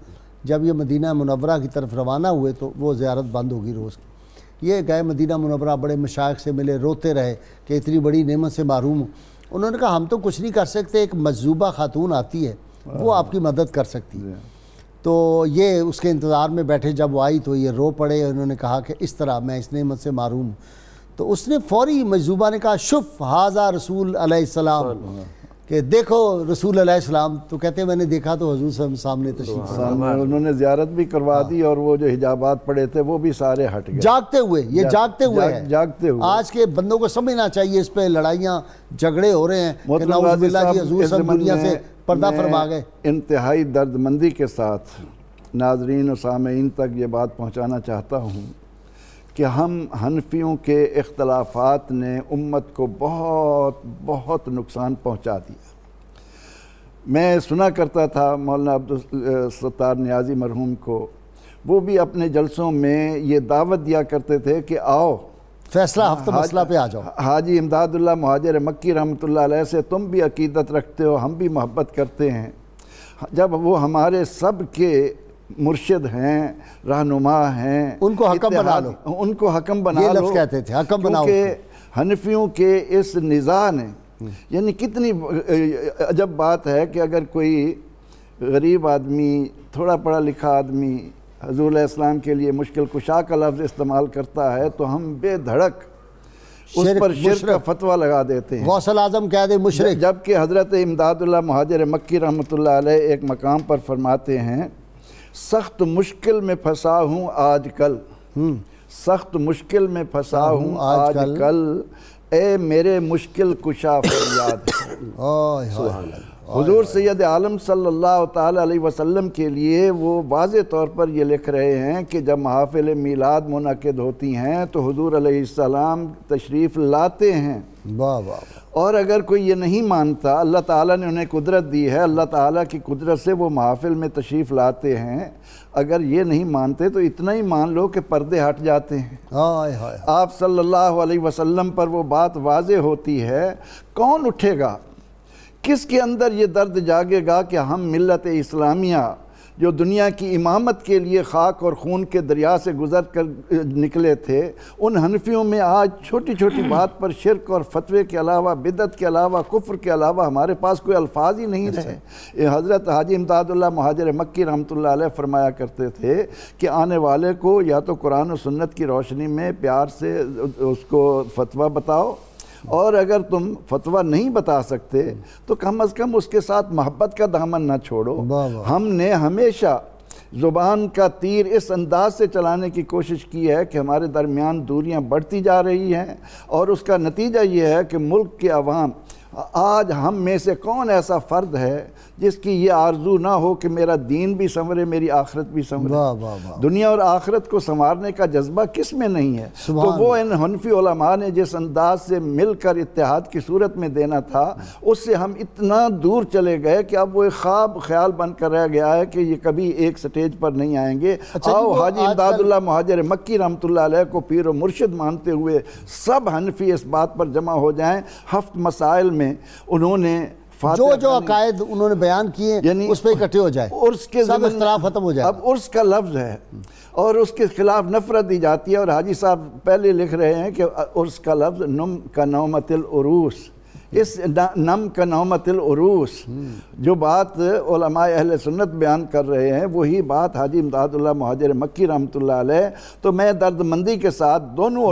جب یہ مدینہ منورہ کی طرف روانہ ہوئے تو وہ زیارت بند ہوگی روز. یہ گئے مدینہ منورہ، بڑے مشائخ سے ملے، روتے رہے کہ اتنی بڑی نعمت سے محروم ہوں. انہوں نے کہا ہم تو کچھ نہیں کر سکتے، ایک مجذوبہ خاتون آتی ہے وہ آپ کی مدد کر سکتی ہے. تو یہ اس کے انتظار میں بیٹھے، جب وہ آئی تو یہ رو پڑے. انہوں نے کہا کہ اس طرح میں اس نعمت سے محروم ہوں. تو اس نے فوری مجذوبہ نے کہا شف ہاذا رسول علیہ السلام، کہ دیکھو رسول علیہ السلام. تو کہتے ہیں میں نے دیکھا تو حضور صلی اللہ علیہ وسلم سامنے تشریف، انہوں نے زیارت بھی کروا دی اور وہ جو حجابات پڑے تھے وہ بھی سارے ہٹ گئے. جاگتے ہوئے، یہ جاگتے ہوئے آج کے بندوں کو سمجھنا چاہیے اس پہ لڑائیاں جھگڑے ہو رہے ہیں کہ نعوذ باللہ جی حضور صلی دنیا سے پردہ فرما گئے. انتہائی درد مندی کے ساتھ ناظرین و سامعین تک یہ بات پہنچانا چاہتا ہوں کہ ہم حنفیوں کے اختلافات نے امت کو بہت بہت نقصان پہنچا دیا. میں سنا کرتا تھا مولانا عبدالستار نیازی مرحوم کو، وہ بھی اپنے جلسوں میں یہ دعوت دیا کرتے تھے کہ آؤ فیصلہ ہفتہ مسئلہ پہ آ جاؤ. حاجی امداد اللہ مہاجر مکی رحمۃ اللہ علیہ سے تم بھی عقیدت رکھتے ہو، ہم بھی محبت کرتے ہیں. جب وہ ہمارے سب کے مرشد ہیں، رہنما ہیں، ان کو حکم بنا لو، ان کو حکم بنا لو. یہ لفظ کہتے تھے حکم بناؤ. کیونکہ حنفیوں کے اس نزاع نے یعنی کتنی عجب بات ہے کہ اگر کوئی غریب آدمی، تھوڑا پڑھا لکھا آدمی حضور علیہ السلام کے لیے مشکل کشا کا لفظ استعمال کرتا ہے تو ہم بے دھڑک اس پر شرک کا فتویٰ لگا دیتے ہیں. غوث الاعظم کہہ دے مشرک. جبکہ حضرت امداد اللہ مہاجر مکی رحمۃ اللہ علیہ ایک مقام پر فرماتے ہیں سخت مشکل میں پھنسا ہوں آج کل، سخت مشکل میں پھنسا ہوں آج کل، اے میرے مشکل کشا فریاد. حضور سید عالم صلی اللہ تعالی علیہ وسلم کے لیے وہ واضح طور پر یہ لکھ رہے ہیں کہ جب محافل میلاد منعقد ہوتی ہیں تو حضور علیہ السلام تشریف لاتے ہیں. اور اگر کوئی یہ نہیں مانتا، اللہ تعالیٰ نے انہیں قدرت دی ہے، اللہ تعالیٰ کی قدرت سے وہ محافل میں تشریف لاتے ہیں. اگر یہ نہیں مانتے تو اتنا ہی مان لو کہ پردے ہٹ جاتے ہیں. آپ صلی اللہ علیہ وسلم پر وہ بات واضح ہوتی ہے. کون اٹھے گا، کس کے اندر یہ درد جاگے گا کہ ہم ملت اسلامیہ جو دنیا کی امامت کے لیے خاک اور خون کے دریا سے گزر کر نکلے تھے، ان حنفیوں میں آج چھوٹی چھوٹی بات پر شرک اور فتوے کے علاوہ، بدعت کے علاوہ، کفر کے علاوہ ہمارے پاس کوئی الفاظ ہی نہیں رہے. حضرت حاجی امداد اللہ مہاجر مکی رحمۃ اللہ علیہ فرمایا کرتے تھے کہ آنے والے کو یا تو قرآن و سنت کی روشنی میں پیار سے اس کو فتویٰ بتاؤ، اور اگر تم فتویٰ نہیں بتا سکتے تو کم از کم اس کے ساتھ محبت کا دامن نہ چھوڑو. ہم نے ہمیشہ زبان کا تیر اس انداز سے چلانے کی کوشش کی ہے کہ ہمارے درمیان دوریاں بڑھتی جا رہی ہیں، اور اس کا نتیجہ یہ ہے کہ ملک کے عوام، آج ہم میں سے کون ایسا فرد ہے جس کی یہ آرزو نہ ہو کہ میرا دین بھی سنورے، میری آخرت بھی سنورے. دنیا اور آخرت کو سنوارنے کا جذبہ کس میں نہیں ہے؟ تو وہ ان حنفی علماء نے جس انداز سے مل کر اتحاد کی صورت میں دینا تھا، اس سے ہم اتنا دور چلے گئے کہ اب وہ ایک خواب خیال بن کر رہ گیا ہے کہ یہ کبھی ایک سٹیج پر نہیں آئیں گے. آؤ حاجی امداد اللہ مہاجر مکی رحمۃ اللہ علیہ کو پیر و مرشد مانتے ہوئے سب حنفی اس بات پر جمع ہو جائیں. 7 مسائل میں انہوں نے جو عقائد انہوں نے بیان کیے یعنی اس پہ اکٹھے ہو جائے، عرس کے سب اختلاف ختم ہو جائے. اب عرس کا لفظ ہے اور اس کے خلاف نفرت دی جاتی ہے، اور حاجی صاحب پہلے لکھ رہے ہیں کہ عرس کا لفظ نم کا نومت العروس، اس نم کا نومت العروس جو بات علماء اہل سنت بیان کر رہے ہیں وہی بات حاجی امداد اللہ مہاجر مکی رحمۃ اللہ علیہ. تو میں درد مندی کے ساتھ دونوں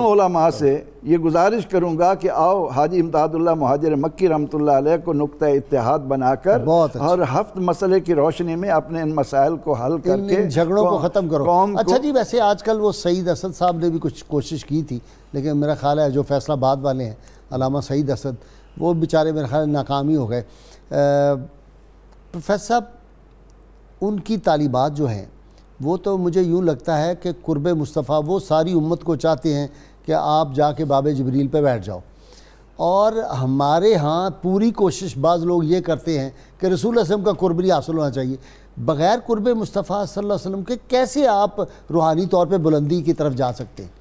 علماء سے یہ گزارش کروں گا کہ آؤ حاجی امداد اللہ مہاجر مکی رحمۃ اللہ علیہ کو نقطہ اتحاد بنا کر اور ہفت مسئلے کی روشنی میں اپنے ان مسائل کو حل کر کے جھگڑوں کو ختم کرو. اچھا جی، ویسے آج کل وہ سعید اسد صاحب نے بھی کچھ کوشش کی تھی، لیکن میرا خیال ہے جو فیصلہ آباد والے ہیں علامہ سعید اسد، وہ بیچارے میرے خیال ناکامی ہو گئے. پروفیسر صاحب، ان کی طالبات جو ہیں وہ تو مجھے یوں لگتا ہے کہ قرب مصطفیٰ وہ ساری امت کو چاہتے ہیں کہ آپ جا کے باب جبریل پہ بیٹھ جاؤ، اور ہمارے ہاں پوری کوشش بعض لوگ یہ کرتے ہیں کہ رسول اللہ علیہ وسلم کا قرب نہیں حاصل ہونا چاہیے. بغیر قرب مصطفیٰ صلی اللہ علیہ وسلم کے کیسے آپ روحانی طور پہ بلندی کی طرف جا سکتے ہیں؟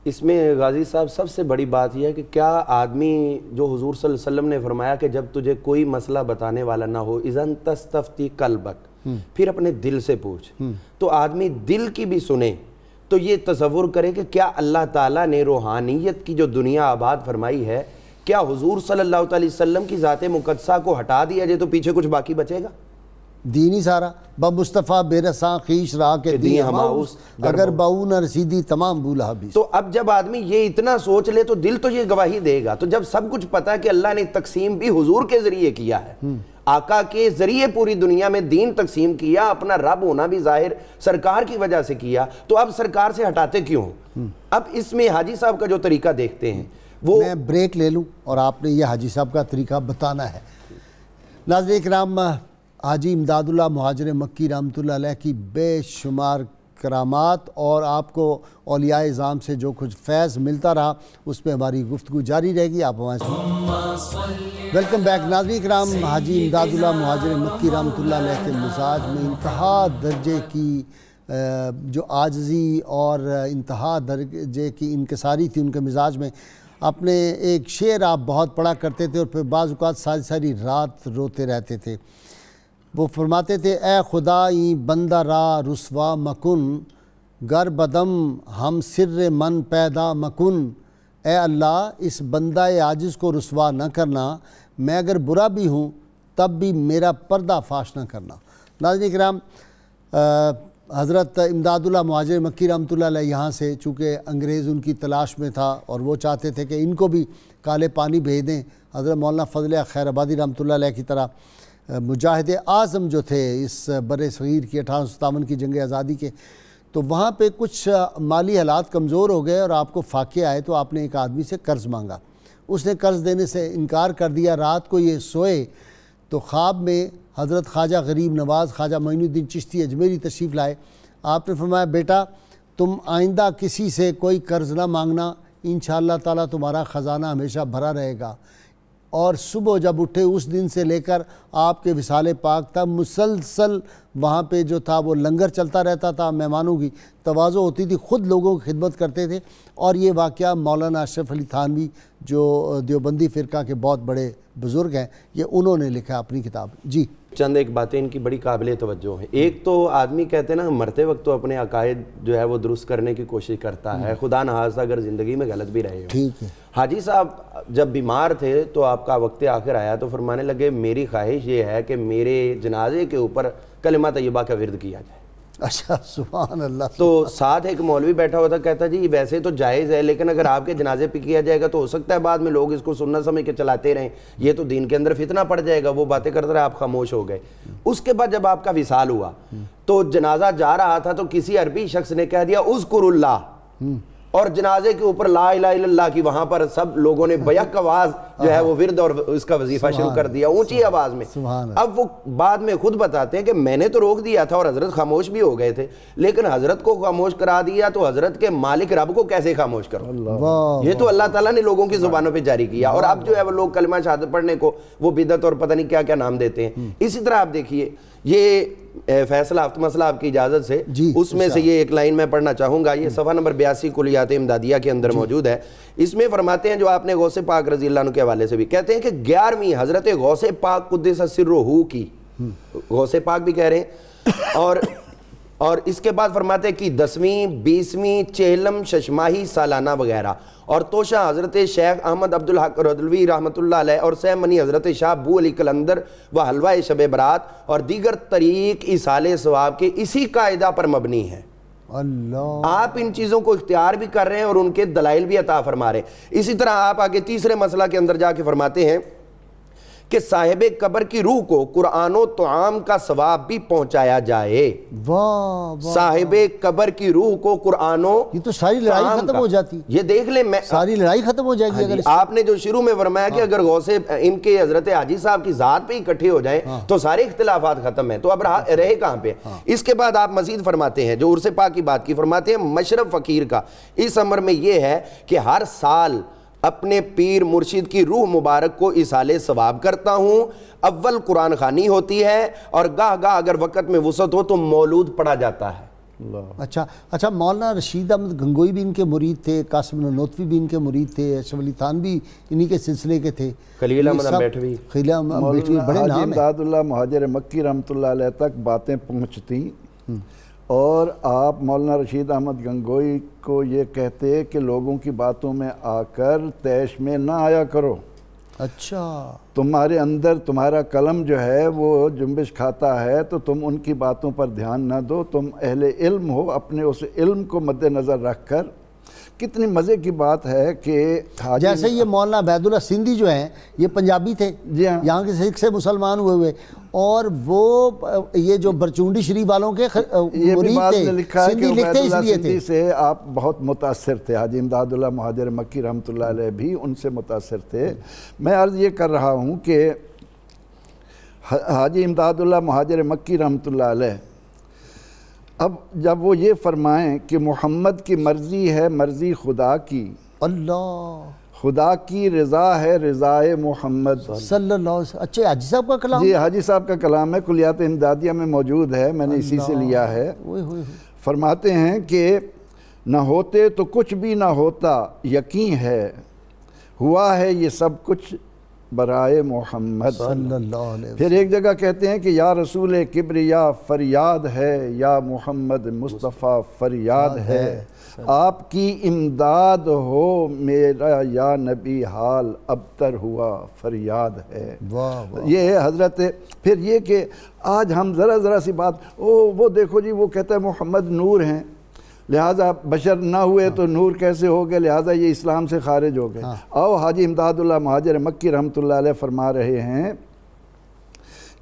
اس میں غازی صاحب سب سے بڑی بات یہ ہے کہ کیا آدمی جو حضور صلی اللہ علیہ وسلم نے فرمایا کہ جب تجھے کوئی مسئلہ بتانے والا نہ ہو اذن تستفتی قلبک، پھر اپنے دل سے پوچھ، تو آدمی دل کی بھی سنے تو یہ تصور کرے کہ کیا اللہ تعالیٰ نے روحانیت کی جو دنیا آباد فرمائی ہے، کیا حضور صلی اللہ علیہ وسلم کی ذات مقدسہ کو ہٹا دیا جائے تو پیچھے کچھ باقی بچے گا؟ دین ہی سارا بمصطفیٰ بے رساں خیش راہ کے دی ہماؤس اگر باؤ نہ رسیدی تمام بولا بھی. تو اب جب آدمی یہ اتنا سوچ لے تو دل تو یہ گواہی دے گا. تو جب سب کچھ پتا ہے کہ اللہ نے تقسیم بھی حضور کے ذریعے کیا ہے، آقا کے ذریعے پوری دنیا میں دین تقسیم کیا، اپنا رب ہونا بھی ظاہر سرکار کی وجہ سے کیا، تو اب سرکار سے ہٹاتے کیوں؟ اب اس میں حاجی صاحب کا جو طریقہ دیکھتے ہیں وہ، میں بریک لے لوں اور آپ نے یہ حاجی صاحب کا طریقہ بتانا ہے. ناظرین کرام، حاجی امداد اللہ مہاجر مکی رحمۃ اللہ علیہ کی بے شمار کرامات اور آپ کو اولیاء اعظام سے جو کچھ فیض ملتا رہا اس پہ ہماری گفتگو جاری رہے گی. آپ ہمارے ساتھ ویلکم بیک. ناظرین کرام، حاجی امداد اللہ مہاجر مکی رحمۃ اللہ علیہ کے مزاج میں انتہا درجے کی جو عاجزی اور انتہا درجے کی انکساری تھی ان کے مزاج میں. اپنے ایک شعر آپ بہت پڑھا کرتے تھے اور پھر بعض اوقات ساری رات روتے رہتے تھے. وہ فرماتے تھے، اے خدای بندہ را رسوا مکن، گر بدم ہم سر من پیدا مکن. اے اللہ اس بندہ عاجز کو رسوا نہ کرنا، میں اگر برا بھی ہوں تب بھی میرا پردہ فاش نہ کرنا. ناظرین کرام، حضرت امداد اللہ مہاجر مکی رحمۃ اللہ علیہ یہاں سے چونکہ انگریز ان کی تلاش میں تھا اور وہ چاہتے تھے کہ ان کو بھی کالے پانی بھیج دیں، حضرت مولانا فضل خیر آبادی رحمۃ اللہ علیہ کی طرح مجاہد اعظم جو تھے اس بر صغیر کی 1857 کی جنگ آزادی کے، تو وہاں پہ کچھ مالی حالات کمزور ہو گئے اور آپ کو فاقے آئے تو آپ نے ایک آدمی سے قرض مانگا. اس نے قرض دینے سے انکار کر دیا. رات کو یہ سوئے تو خواب میں حضرت خواجہ غریب نواز خواجہ معین الدین چشتی اجمیری تشریف لائے. آپ نے فرمایا، بیٹا تم آئندہ کسی سے کوئی قرض نہ مانگنا، انشاءاللہ تعالیٰ تمہارا خزانہ ہمیشہ بھرا رہے گا. اور صبح جب اٹھے اس دن سے لے کر آپ کے وصال پاک تھا مسلسل وہاں پہ جو تھا وہ لنگر چلتا رہتا تھا، مہمانوں کی تواضع ہوتی تھی، خود لوگوں کی خدمت کرتے تھے. اور یہ واقعہ مولانا اشرف علی تھانوی جو دیوبندی فرقہ کے بہت بڑے بزرگ ہیں، یہ انہوں نے لکھا اپنی کتاب. جی چند ایک باتیں ان کی بڑی قابل توجہ ہیں. ایک تو آدمی کہتے ہیں نا مرتے وقت تو اپنے عقائد جو ہے وہ درست کرنے کی کوشش کرتا ہے، خدا نخواستہ اگر زندگی میں غلط بھی رہے ہو. ٹھیک ہے. حاجی صاحب جب بیمار تھے تو آپ کا وقت آخر آیا تو فرمانے لگے، میری خواہش یہ ہے کہ میرے جنازے کے اوپر کلمہ طیبہ کا ورد کیا جائے. اچھا، سبحان اللہ. تو ساتھ ایک مولوی بیٹھا ہوا تھا، کہتا جی ویسے تو جائز ہے لیکن اگر آپ کے جنازے پہ کیا جائے گا تو ہو سکتا ہے بعد میں لوگ اس کو سننا سمجھ کے چلاتے رہیں، یہ تو دین کے اندر فتنہ پڑ جائے گا. وہ باتیں کرتے رہے، آپ خاموش ہو گئے. اس کے بعد جب آپ کا وصال ہوا تو جنازہ جا رہا تھا تو کسی عربی شخص نے کہہ دیا اذکر اللہ، اور جنازے کے اوپر لا الہ الا اللہ کی وہاں پر سب لوگوں نے بیک آواز جو ہے وہ ورد اور اس کا وظیفہ شروع کر دیا اونچی آواز میں. اب وہ بعد میں خود بتاتے ہیں کہ میں نے تو روک دیا تھا اور حضرت خاموش بھی ہو گئے تھے، لیکن حضرت کو خاموش کرا دیا تو حضرت کے مالک رب کو کیسے خاموش کرو؟ یہ تو اللہ تعالیٰ نے لوگوں کی زبانوں پہ جاری کیا. اور اب جو ہے وہ لوگ کلمہ شہادت پڑھنے کو وہ بدعت اور پتہ نہیں کیا کیا نام دیتے ہیں. اسی طرح آپ دیکھیے یہ فیصلہ ہفت مسئلہ آپ کی اجازت سے اس میں سے یہ ایک لائن میں پڑھنا چاہوں گا. یہ صفحہ نمبر 82 کلیات امدادیہ کے اندر موجود ہے. اس میں فرماتے ہیں جو آپ نے غوث پاک رضی اللہ عنہ کے حوالے سے بھی کہتے ہیں کہ 11ویں حضرت غوث پاک قدس سرہ کی، غوث پاک بھی کہہ رہے ہیں اور اور اس کے بعد فرماتے ہیں کہ 10ویں 20ویں 40 ششماہی سالانہ وغیرہ، اور توشہ حضرت شیخ احمد عبدالحق رضوی رحمۃ اللہ علیہ اور سہ منی حضرت شاہ ابو علی قلندر و حلوہ شب برات اور دیگر طریق ایصال ثواب کے اسی قاعدہ پر مبنی ہے۔ اللہ، آپ ان چیزوں کو اختیار بھی کر رہے ہیں اور ان کے دلائل بھی عطا فرما رہے ہیں۔ اسی طرح آپ آگے تیسرے مسئلہ کے اندر جا کے فرماتے ہیں کہ صاحب قبر کی روح کو قرآن و طعام کا ثواب بھی پہنچایا جائے۔ واہ واہ، صاحب قبر کی روح کو قرآن و یہ تو ساری لڑائی طعام ختم کا، ہو جاتی، یہ دیکھ لیں، میں ساری لڑائی ختم ہو جائے گی اگر آپ نے جو شروع میں فرمایا کہ اگر غوث ان کے حضرت حاجی صاحب کی ذات پہ اکٹھے ہو جائیں تو سارے اختلافات ختم ہیں، تو اب رہے کہاں پہ؟ اس کے بعد آپ مزید فرماتے ہیں جو عرس پاک کی بات کی، فرماتے ہیں مشرف فقیر کا اس امر میں یہ ہے کہ ہر سال اپنے پیر مرشد کی روح مبارک کو ایصال ثواب کرتا ہوں۔ اول قرآن خوانی ہوتی ہے اور گاہ گاہ اگر وقت میں وسعت ہو تو مولود پڑھا جاتا ہے۔ اچھا، مولانا رشید احمد گنگوئی بھی ان کے مرید تھے، قاسم نانوتوی بھی ان کے مرید تھے، اشرف علی تھان بھی انہی کے سلسلے کے تھے، خلیل احمد بیٹھوی، خلیل احمد بیٹھوی، بڑے حاجی نام ہیں۔ امداد اللہ مہاجر مکی رحمۃ اللہ علیہ تک باتیں پہنچتی اور آپ مولانا رشید احمد گنگوئی کو یہ کہتے کہ لوگوں کی باتوں میں آ کر تیش میں نہ آیا کرو، اچھا، تمہارے اندر تمہارا قلم جو ہے وہ جنبش کھاتا ہے تو تم ان کی باتوں پر دھیان نہ دو، تم اہل علم ہو، اپنے اس علم کو مد نظر رکھ کر۔ کتنی مزے کی بات ہے کہ جیسے یہ مولانا عبید اللہ سندھی جو ہیں یہ پنجابی تھے، جی ہاں، یہاں کے سکھ سے مسلمان ہوئے اور وہ یہ جو برچونڈی شریف والوں کے یہ بھی مرید بات تھے، میں لکھا ہے کہ سندھی عبید لکھتے اس اللہ لیے سندھی تھے۔ سے آپ بہت متاثر تھے، حاجی امداد اللہ مہاجر مکی رحمۃ اللہ علیہ بھی ان سے متاثر تھے۔ میں عرض یہ کر رہا ہوں کہ حاجی امداد اللہ مہاجر مکی رحمۃ اللہ علیہ اب جب وہ یہ فرمائیں کہ محمد کی مرضی ہے مرضی خدا کی، اللہ، خدا کی رضا ہے رضائے محمد صلی اللہ علیہ وسلم۔ اچھا، حاجی صاحب کا کلام؟ جی حاجی صاحب کا کلام ہے، کلیات امدادیہ میں موجود ہے، میں نے اسی سے لیا ہے۔ فرماتے ہیں کہ نہ ہوتے تو کچھ بھی نہ ہوتا، یقین ہے ہوا ہے یہ سب کچھ برائے محمد صلی اللہ علیہ وسلم۔ پھر ایک جگہ کہتے ہیں کہ یا رسول کبریا فریاد ہے، یا محمد مصطفیٰ فریاد ہے، آپ کی امداد ہو میرا یا نبی حال ابتر ہوا فریاد ہے۔ یہ ہے حضرت۔ پھر یہ کہ آج ہم ذرا سی بات، وہ دیکھو جی وہ کہتا ہے محمد نور ہیں، لہٰذا بشر نہ ہوئے تو نور کیسے ہو گئے، لہٰذا یہ اسلام سے خارج ہو گئے۔ آؤ حاجی امداد اللہ مہاجر مکی رحمۃ اللہ علیہ فرما رہے ہیں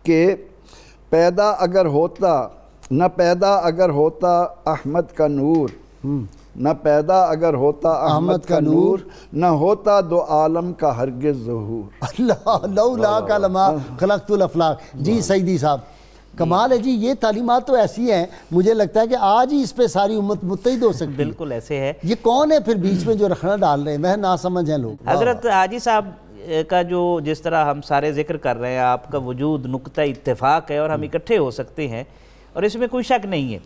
کہ پیدا اگر ہوتا احمد کا نور، نہ پیدا اگر ہوتا احمد کا نور، نہ ہوتا دو عالم کا ہرگز ظہور۔ اللہ، لولا کلمہ خلقت الافلاق۔ جی سیدی صاحب، کمال ہے جی، یہ تعلیمات تو ایسی ہیں، مجھے لگتا ہے کہ آج ہی اس پہ ساری امت متحد ہو سکتی ہے۔ بالکل ایسے ہے۔ یہ کون ہے پھر بیچ میں جو رکھنا ڈال رہے ہیں؟ وہ نہ سمجھ ہیں لوگ۔ حضرت حاجی صاحب کا جو جس طرح ہم سارے ذکر کر رہے ہیں، آپ کا وجود نقطہ اتفاق ہے اور ہم اکٹھے ہو سکتے ہیں، اور اس میں کوئی شک نہیں ہے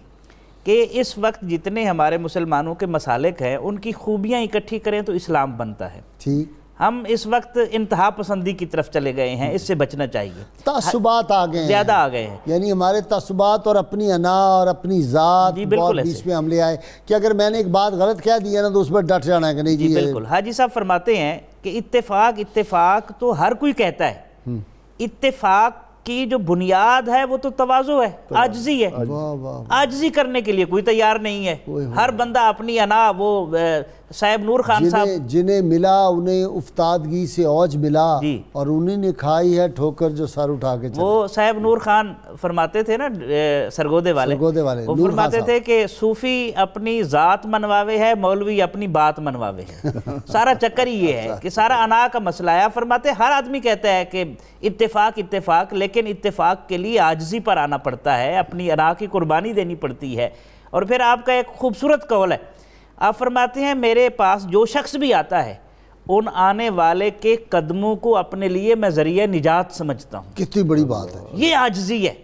کہ اس وقت جتنے ہمارے مسلمانوں کے مسالک ہیں ان کی خوبیاں اکٹھی کریں تو اسلام بنتا ہے۔ ٹھیک، ہم اس وقت انتہا پسندی کی طرف چلے گئے ہیں، اس سے بچنا چاہیے۔ تعصبات آ گئے ہیں، زیادہ آ گئے ہیں، یعنی ہمارے تعصبات اور اپنی انا اور اپنی ذات بہت بیچ میں ہم لے آئے کہ اگر میں نے ایک بات غلط کہہ دی ہے نا تو اس پر ڈٹ جانا ہے کہ نہیں جی بالکل۔ حاجی صاحب فرماتے ہیں کہ اتفاق تو ہر کوئی کہتا ہے، اتفاق کی جو بنیاد ہے وہ تو تواضع ہے، عاجزی ہے۔ عاجزی کرنے کے لیے کوئی تیار نہیں ہے، ہر بندہ اپنی انا، وہ صاحب نور خان صاحب جنہیں ملا انہیں افتادگی سے اوج ملا، اور انہیں نے کھائی ہے ٹھوکر جو سر اٹھا کے چلے۔ وہ صاحب نور خان فرماتے تھے نا، سرگودے والے، وہ فرماتے تھے کہ صوفی اپنی ذات منواوے ہے، مولوی اپنی بات منواوے ہے۔ سارا چکر ہی یہ ہے کہ سارا انا کا مسئلہ ہے۔ فرماتے ہر آدمی کہتا ہے کہ اتفاق، لیکن اتفاق کے لیے عاجزی پر آنا پڑتا ہے، اپنی انا کی قربانی دینی پڑتی ہے۔ اور پھر آپ کا ایک خوبصورت قول ہے، آپ فرماتے ہیں میرے پاس جو شخص بھی آتا ہے ان آنے والے کے قدموں کو اپنے لیے میں ذریعہ نجات سمجھتا ہوں۔ کتنی بڑی بات ہے، یہ عاجزی ہے۔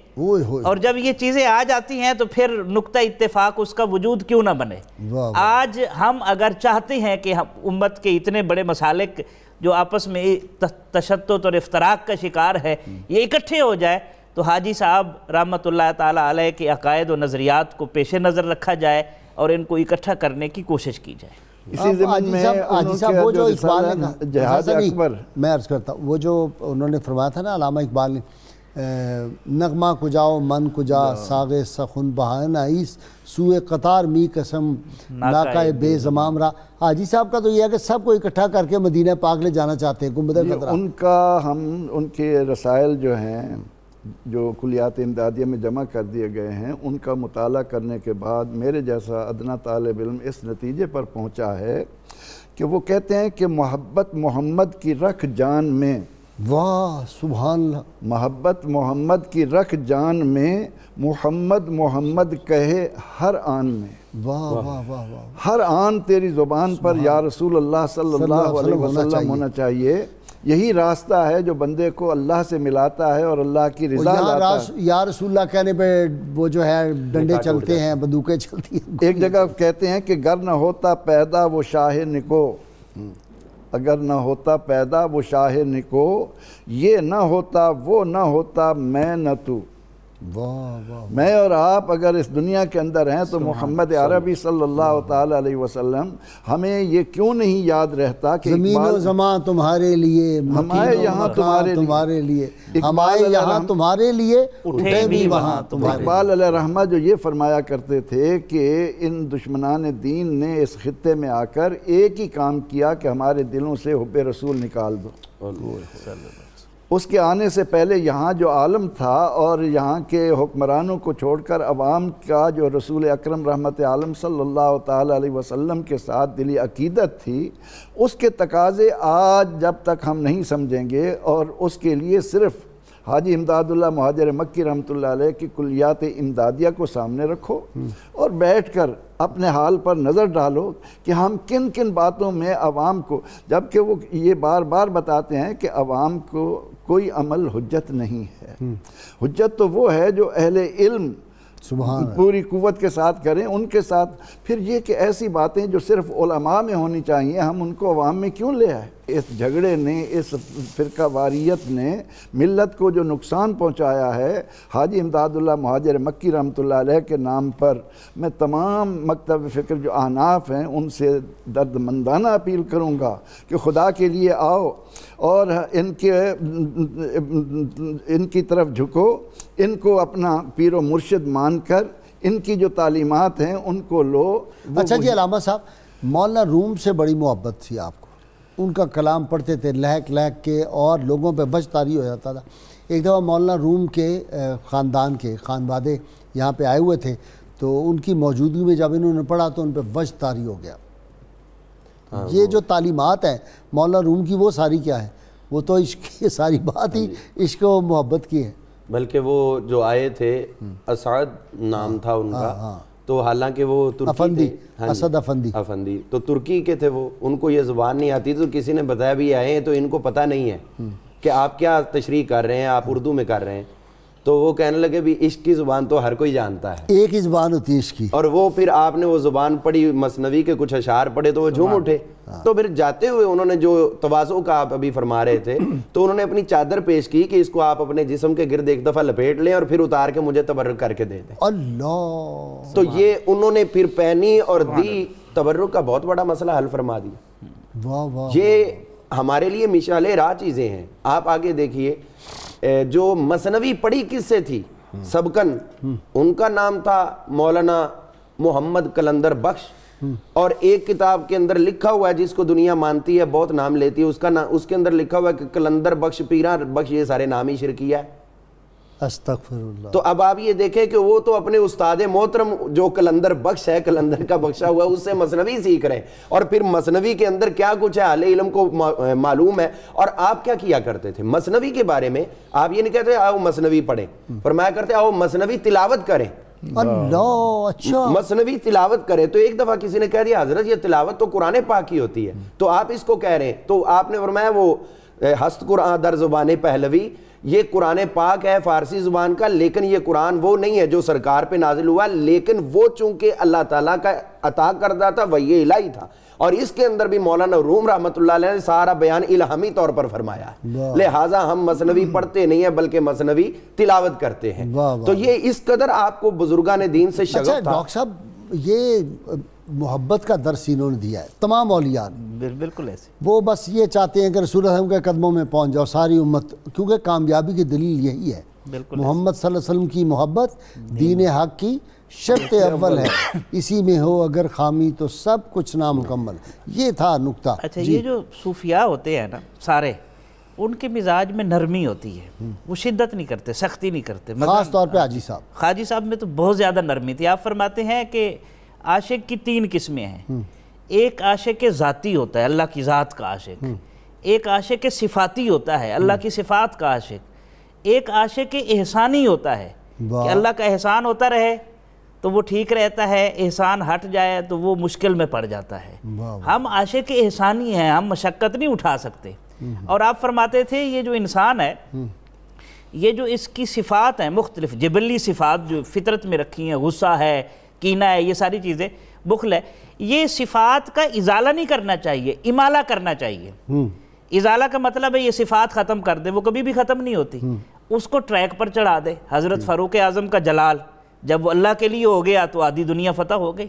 اور جب یہ چیزیں آ جاتی ہیں تو پھر نقطہ اتفاق اس کا وجود کیوں نہ بنے۔ آج ہم اگر چاہتے ہیں کہ امت کے اتنے بڑے مسالک جو آپس میں تشتت اور افتراق کا شکار ہے یہ اکٹھے ہو جائے، تو حاجی صاحب رحمۃ اللہ تعالیٰ علیہ کے عقائد و نظریات کو پیش نظر رکھا جائے اور ان کو اکٹھا کرنے کی کوشش کی جائے۔ اسی زمین میں حاجی صاحب وہ جو اقبال نے جہاد اکبر، میں عرض کرتا ہوں، وہ جو انہوں نے فرمایا تھا نا علامہ اقبال نے، نغمہ کجاؤ من کجا ساغ سخن بہان آئیس سوئے قطار می قسم ناکائے بے زمام را۔ حاجی صاحب کا تو یہ ہے کہ سب کو اکٹھا کر کے مدینہ پاک لے جانا چاہتے ہیں گنبد خطرہ۔ ان کا ان کے رسائل جو ہیں جو کلیات امدادیہ میں جمع کر دیے گئے ہیں، ان کا مطالعہ کرنے کے بعد میرے جیسا ادنا طالب علم اس نتیجے پر پہنچا ہے کہ وہ کہتے ہیں کہ محبت محمد کی رکھ جان میں، واہ سبحان اللہ، محبت محمد کی رکھ جان میں، محمد محمد کہے ہر آن میں، واہ واہ واہ واہ، ہر آن تیری زبان پر یا رسول اللہ صلی اللہ علیہ وسلم ہونا چاہیے۔ یہی راستہ ہے جو بندے کو اللہ سے ملاتا ہے اور اللہ کی رضا لاتا ہے۔ یا رسول اللہ کہنے پہ وہ جو ہے ڈنڈے چلتے ہیں، بندوقیں چلتی ہیں۔ ایک جگہ کہتے ہیں کہ گر نہ ہوتا پیدا وہ شاہ نکو، اگر نہ ہوتا پیدا وہ شاہ نکو، یہ نہ ہوتا وہ نہ ہوتا میں نہ تو۔ میں اور آپ اگر اس دنیا کے اندر ہیں تو محمد عربی صلی اللہ تعالی علیہ وسلم ہمیں یہ کیوں نہیں یاد رہتا کہ زمین و زمان تمہارے لیے، ہمارے یہاں تمہارے لیے، ہمارے یہاں تمہارے لیے، اٹھے بھی وہاں تمہارے۔ اقبال علیہ رحمہ جو یہ فرمایا کرتے تھے کہ ان دشمنان دین نے اس خطے میں آ کر ایک ہی کام کیا کہ ہمارے دلوں سے حب رسول نکال دو۔ اس کے آنے سے پہلے یہاں جو عالم تھا اور یہاں کے حکمرانوں کو چھوڑ کر عوام کا جو رسول اکرم رحمت عالم صلی اللہ تعالی علیہ وسلم کے ساتھ دلی عقیدت تھی، اس کے تقاضے آج جب تک ہم نہیں سمجھیں گے، اور اس کے لیے صرف حاجی امداد اللہ مہاجر مکی رحمۃ اللہ علیہ کی کلیات امدادیہ کو سامنے رکھو اور بیٹھ کر اپنے حال پر نظر ڈالو کہ ہم کن کن باتوں میں عوام کو، جبکہ وہ یہ بار بار بتاتے ہیں کہ عوام کو کوئی عمل حجت نہیں ہے، حجت تو وہ ہے جو اہل علم پوری قوت کے ساتھ کریں، ان کے ساتھ۔ پھر یہ کہ ایسی باتیں جو صرف علماء میں ہونی چاہیے ہم ان کو عوام میں کیوں لے آئے؟ اس جھگڑے نے، اس فرقہ واریت نے ملت کو جو نقصان پہنچایا ہے، حاجی امداد اللہ مہاجر مکی رحمۃ اللہ علیہ کے نام پر میں تمام مکتب فکر جو احناف ہیں ان سے درد مندانہ اپیل کروں گا کہ خدا کے لیے آؤ اور ان کی طرف جھکو، ان کو اپنا پیر و مرشد مان کر ان کی جو تعلیمات ہیں ان کو لو۔ اچھا جی علامہ صاحب، مولانا روم سے بڑی محبت تھی آپ کو، ان کا کلام پڑھتے تھے لہک لہک کے اور لوگوں پہ بج طاری ہو جاتا تھا۔ ایک دفعہ مولانا روم کے خاندان کے خانوادے یہاں پہ آئے ہوئے تھے، تو ان کی موجودگی میں جب انہوں نے پڑھا تو ان پہ وجد طاری ہو گیا۔ یہ جو تعلیمات ہیں مولانا روم کی وہ ساری کیا ہے؟ وہ تو عشق کی ساری بات ہی عشق و محبت کی ہے۔ بلکہ وہ جو آئے تھے اسعد نام تھا ان کا، تو حالانکہ وہ ترکی تھے، اسد افندی تو ترکی کے تھے، وہ ان کو یہ زبان نہیں آتی، تو کسی نے بتایا بھی آئے ہیں تو ان کو پتہ نہیں ہے کہ آپ کیا تشریح کر رہے ہیں، آپ اردو میں کر رہے ہیں۔ تو وہ کہنے لگے بھی عشق کی زبان تو ہر کوئی جانتا ہے، ایک ہی زبان ہوتی ہے عشق کی۔ اور وہ پھر آپ نے وہ زبان پڑھی، مثنوی کے کچھ اشعار پڑھے تو وہ جھوم اٹھے۔ تو پھر جاتے ہوئے انہوں نے جو تواضع کا آپ ابھی فرما رہے تھے، تو انہوں نے اپنی چادر پیش کی کہ اس کو آپ اپنے جسم کے گرد ایک دفعہ لپیٹ لیں اور پھر اتار کے مجھے تبرک کر کے دے دیں۔ اللہ، تو یہ انہوں نے پھر پہنی اور دی، تبرک کا بہت بڑا مسئلہ حل فرما دیا۔ واہ واہ، یہ ہمارے لیے مشعل راہ چیزیں ہیں۔ آپ آگے دیکھیے، جو مثنوی پڑھی کس سے تھی؟ سبکن، ان کا نام تھا مولانا محمد قلندر بخش، اور ایک کتاب کے اندر لکھا ہوا ہے جس کو دنیا مانتی ہے، بہت نام لیتی ہے، اس کے اندر لکھا ہوا ہے کہ قلندر بخش، پیران بخش، یہ سارے نام ہی شرکیہ ہے۔ استغفر اللہ۔ تو اب آپ یہ دیکھیں کہ وہ تو اپنے استاد محترم جو قلندر بخش ہے، قلندر کا بخشا ہوا، اس سے مثنوی سیکھ رہے ہیں، اور پھر مثنوی کے اندر کیا کچھ ہے اہل علم کو معلوم ہے۔ اور آپ کیا کیا کرتے تھے مثنوی کے بارے میں؟ آپ یہ نہیں کہتے آؤ مثنوی پڑھیں، فرمایا کرتے آؤ مثنوی تلاوت کریں۔ اللہ، اچھا، مثنوی تلاوت کریں۔ تو ایک دفعہ کسی نے کہہ دیا حضرت یہ تلاوت تو قرآن پاک کی ہوتی ہے، تو آپ اس کو کہہ رہے ہیں؟ تو آپ نے فرمایا وہ ہست قرآن در زبان پہلوی، یہ قرآن پاک ہے فارسی زبان کا، لیکن یہ قرآن وہ نہیں ہے جو سرکار پہ نازل ہوا، لیکن وہ چونکہ اللہ تعالیٰ کا عطا کردہ تھا، وحی الہی تھا، اور اس کے اندر بھی مولانا روم رحمۃ اللہ علیہ نے سارا بیان الہامی طور پر فرمایا ہے، لہٰذا ہم مثنوی پڑھتے نہیں ہیں بلکہ مثنوی تلاوت کرتے ہیں۔ تو یہ اس قدر آپ کو بزرگان دین سے شغف تھا۔ ڈاکٹر صاحب یہ محبت کا درس انہوں نے دیا ہے تمام اولیاء نے، بالکل ایسے وہ بس یہ چاہتے ہیں کہ رسول اللہ کے قدموں میں پہنچ جاؤ ساری امت، کیونکہ کامیابی کی دلیل یہی ہے، محمد صلی اللہ علیہ وسلم کی محبت دین حق کی شرط اول ہے، اسی میں ہو اگر خامی تو سب کچھ نامکمل، یہ تھا نکتہ۔ اچھا یہ جو صوفیاء ہوتے ہیں نا سارے، ان کے مزاج میں نرمی ہوتی ہے، وہ شدت نہیں کرتے، سختی نہیں کرتے، خاص طور پہ حاجی صاحب، حاجی صاحب میں تو بہت زیادہ نرمی تھی۔ آپ فرماتے ہیں کہ عاشق کی 3 قسمیں ہیں، ایک عاشق ذاتی ہوتا ہے، اللہ کی ذات کا عاشق، ایک عاشق صفاتی ہوتا ہے، اللہ کی صفات کا عاشق، ایک عاشق احسانی ہوتا ہے کہ اللہ کا احسان ہوتا رہے تو وہ ٹھیک رہتا ہے، احسان ہٹ جائے تو وہ مشکل میں پڑ جاتا ہے۔ ہم عاشق احسانی ہیں، ہم مشقت نہیں اٹھا سکتے۔ اور آپ فرماتے تھے یہ جو انسان ہے، یہ جو اس کی صفات ہیں مختلف جبلی صفات جو فطرت میں رکھی ہیں، غصہ ہے، کینہ ہے، یہ ساری چیزیں، بخل ہے، یہ صفات کا ازالہ نہیں کرنا چاہیے، امالہ کرنا چاہیے۔ ازالہ کا مطلب ہے یہ صفات ختم کر دے، وہ کبھی بھی ختم نہیں ہوتی، اس کو ٹریک پر چڑھا دے۔ حضرت فاروق اعظم کا جلال جب وہ اللہ کے لیے ہو گیا تو آدھی دنیا فتح ہو گئی۔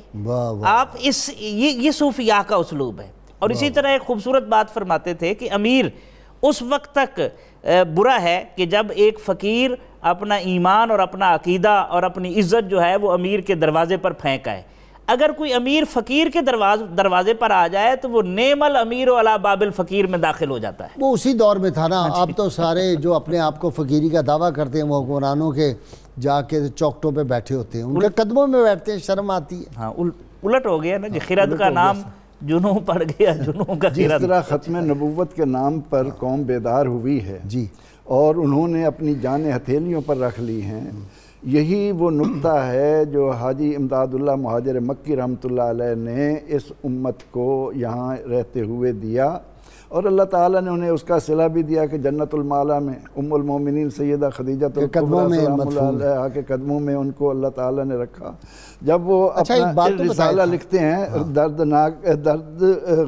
آپ یہ صوفیاء کا اسلوب ہے۔ اور اسی طرح ایک خوبصورت بات فرماتے تھے کہ امیر اس وقت تک برا ہے کہ جب ایک فقیر اپنا ایمان اور اپنا عقیدہ اور اپنی عزت جو ہے وہ امیر کے دروازے پر پھینک آئے۔ اگر کوئی امیر فقیر کے دروازے پر آ جائے تو وہ نعم الامیر علی باب الفقیر میں داخل ہو جاتا ہے۔ وہ اسی دور میں تھا نا، اب تو سارے جو اپنے آپ کو فقیری کا دعویٰ کرتے ہیں وہ حکمرانوں کے جا کے چوکٹوں پہ بیٹھے ہوتے ہیں، ان کے قدموں میں بیٹھتے ہیں، شرم آتی ہے۔ ہاں الٹ ہو گیا نا جی، خرد کا نام جنوں پڑ گیا، جنوں کا جس طرح ختم نبوت کے نام پر قوم بیدار ہوئی ہے جی، اور انہوں نے اپنی جانیں ہتھیلیوں پر رکھ لی ہیں، یہی وہ نقطہ ہے جو حاجی امداد اللہ مہاجر مکی رحمۃ اللہ علیہ نے اس امت کو یہاں رہتے ہوئے دیا، اور اللہ تعالیٰ نے انہیں اس کا صلہ بھی دیا کہ جنت المعلیٰ میں ام المومنین سیدہ خدیجہ سلام اللہ علیہا کے قدموں میں ان کو اللہ تعالیٰ نے رکھا۔ جب وہ اپنا رسالہ لکھتے ہیں درد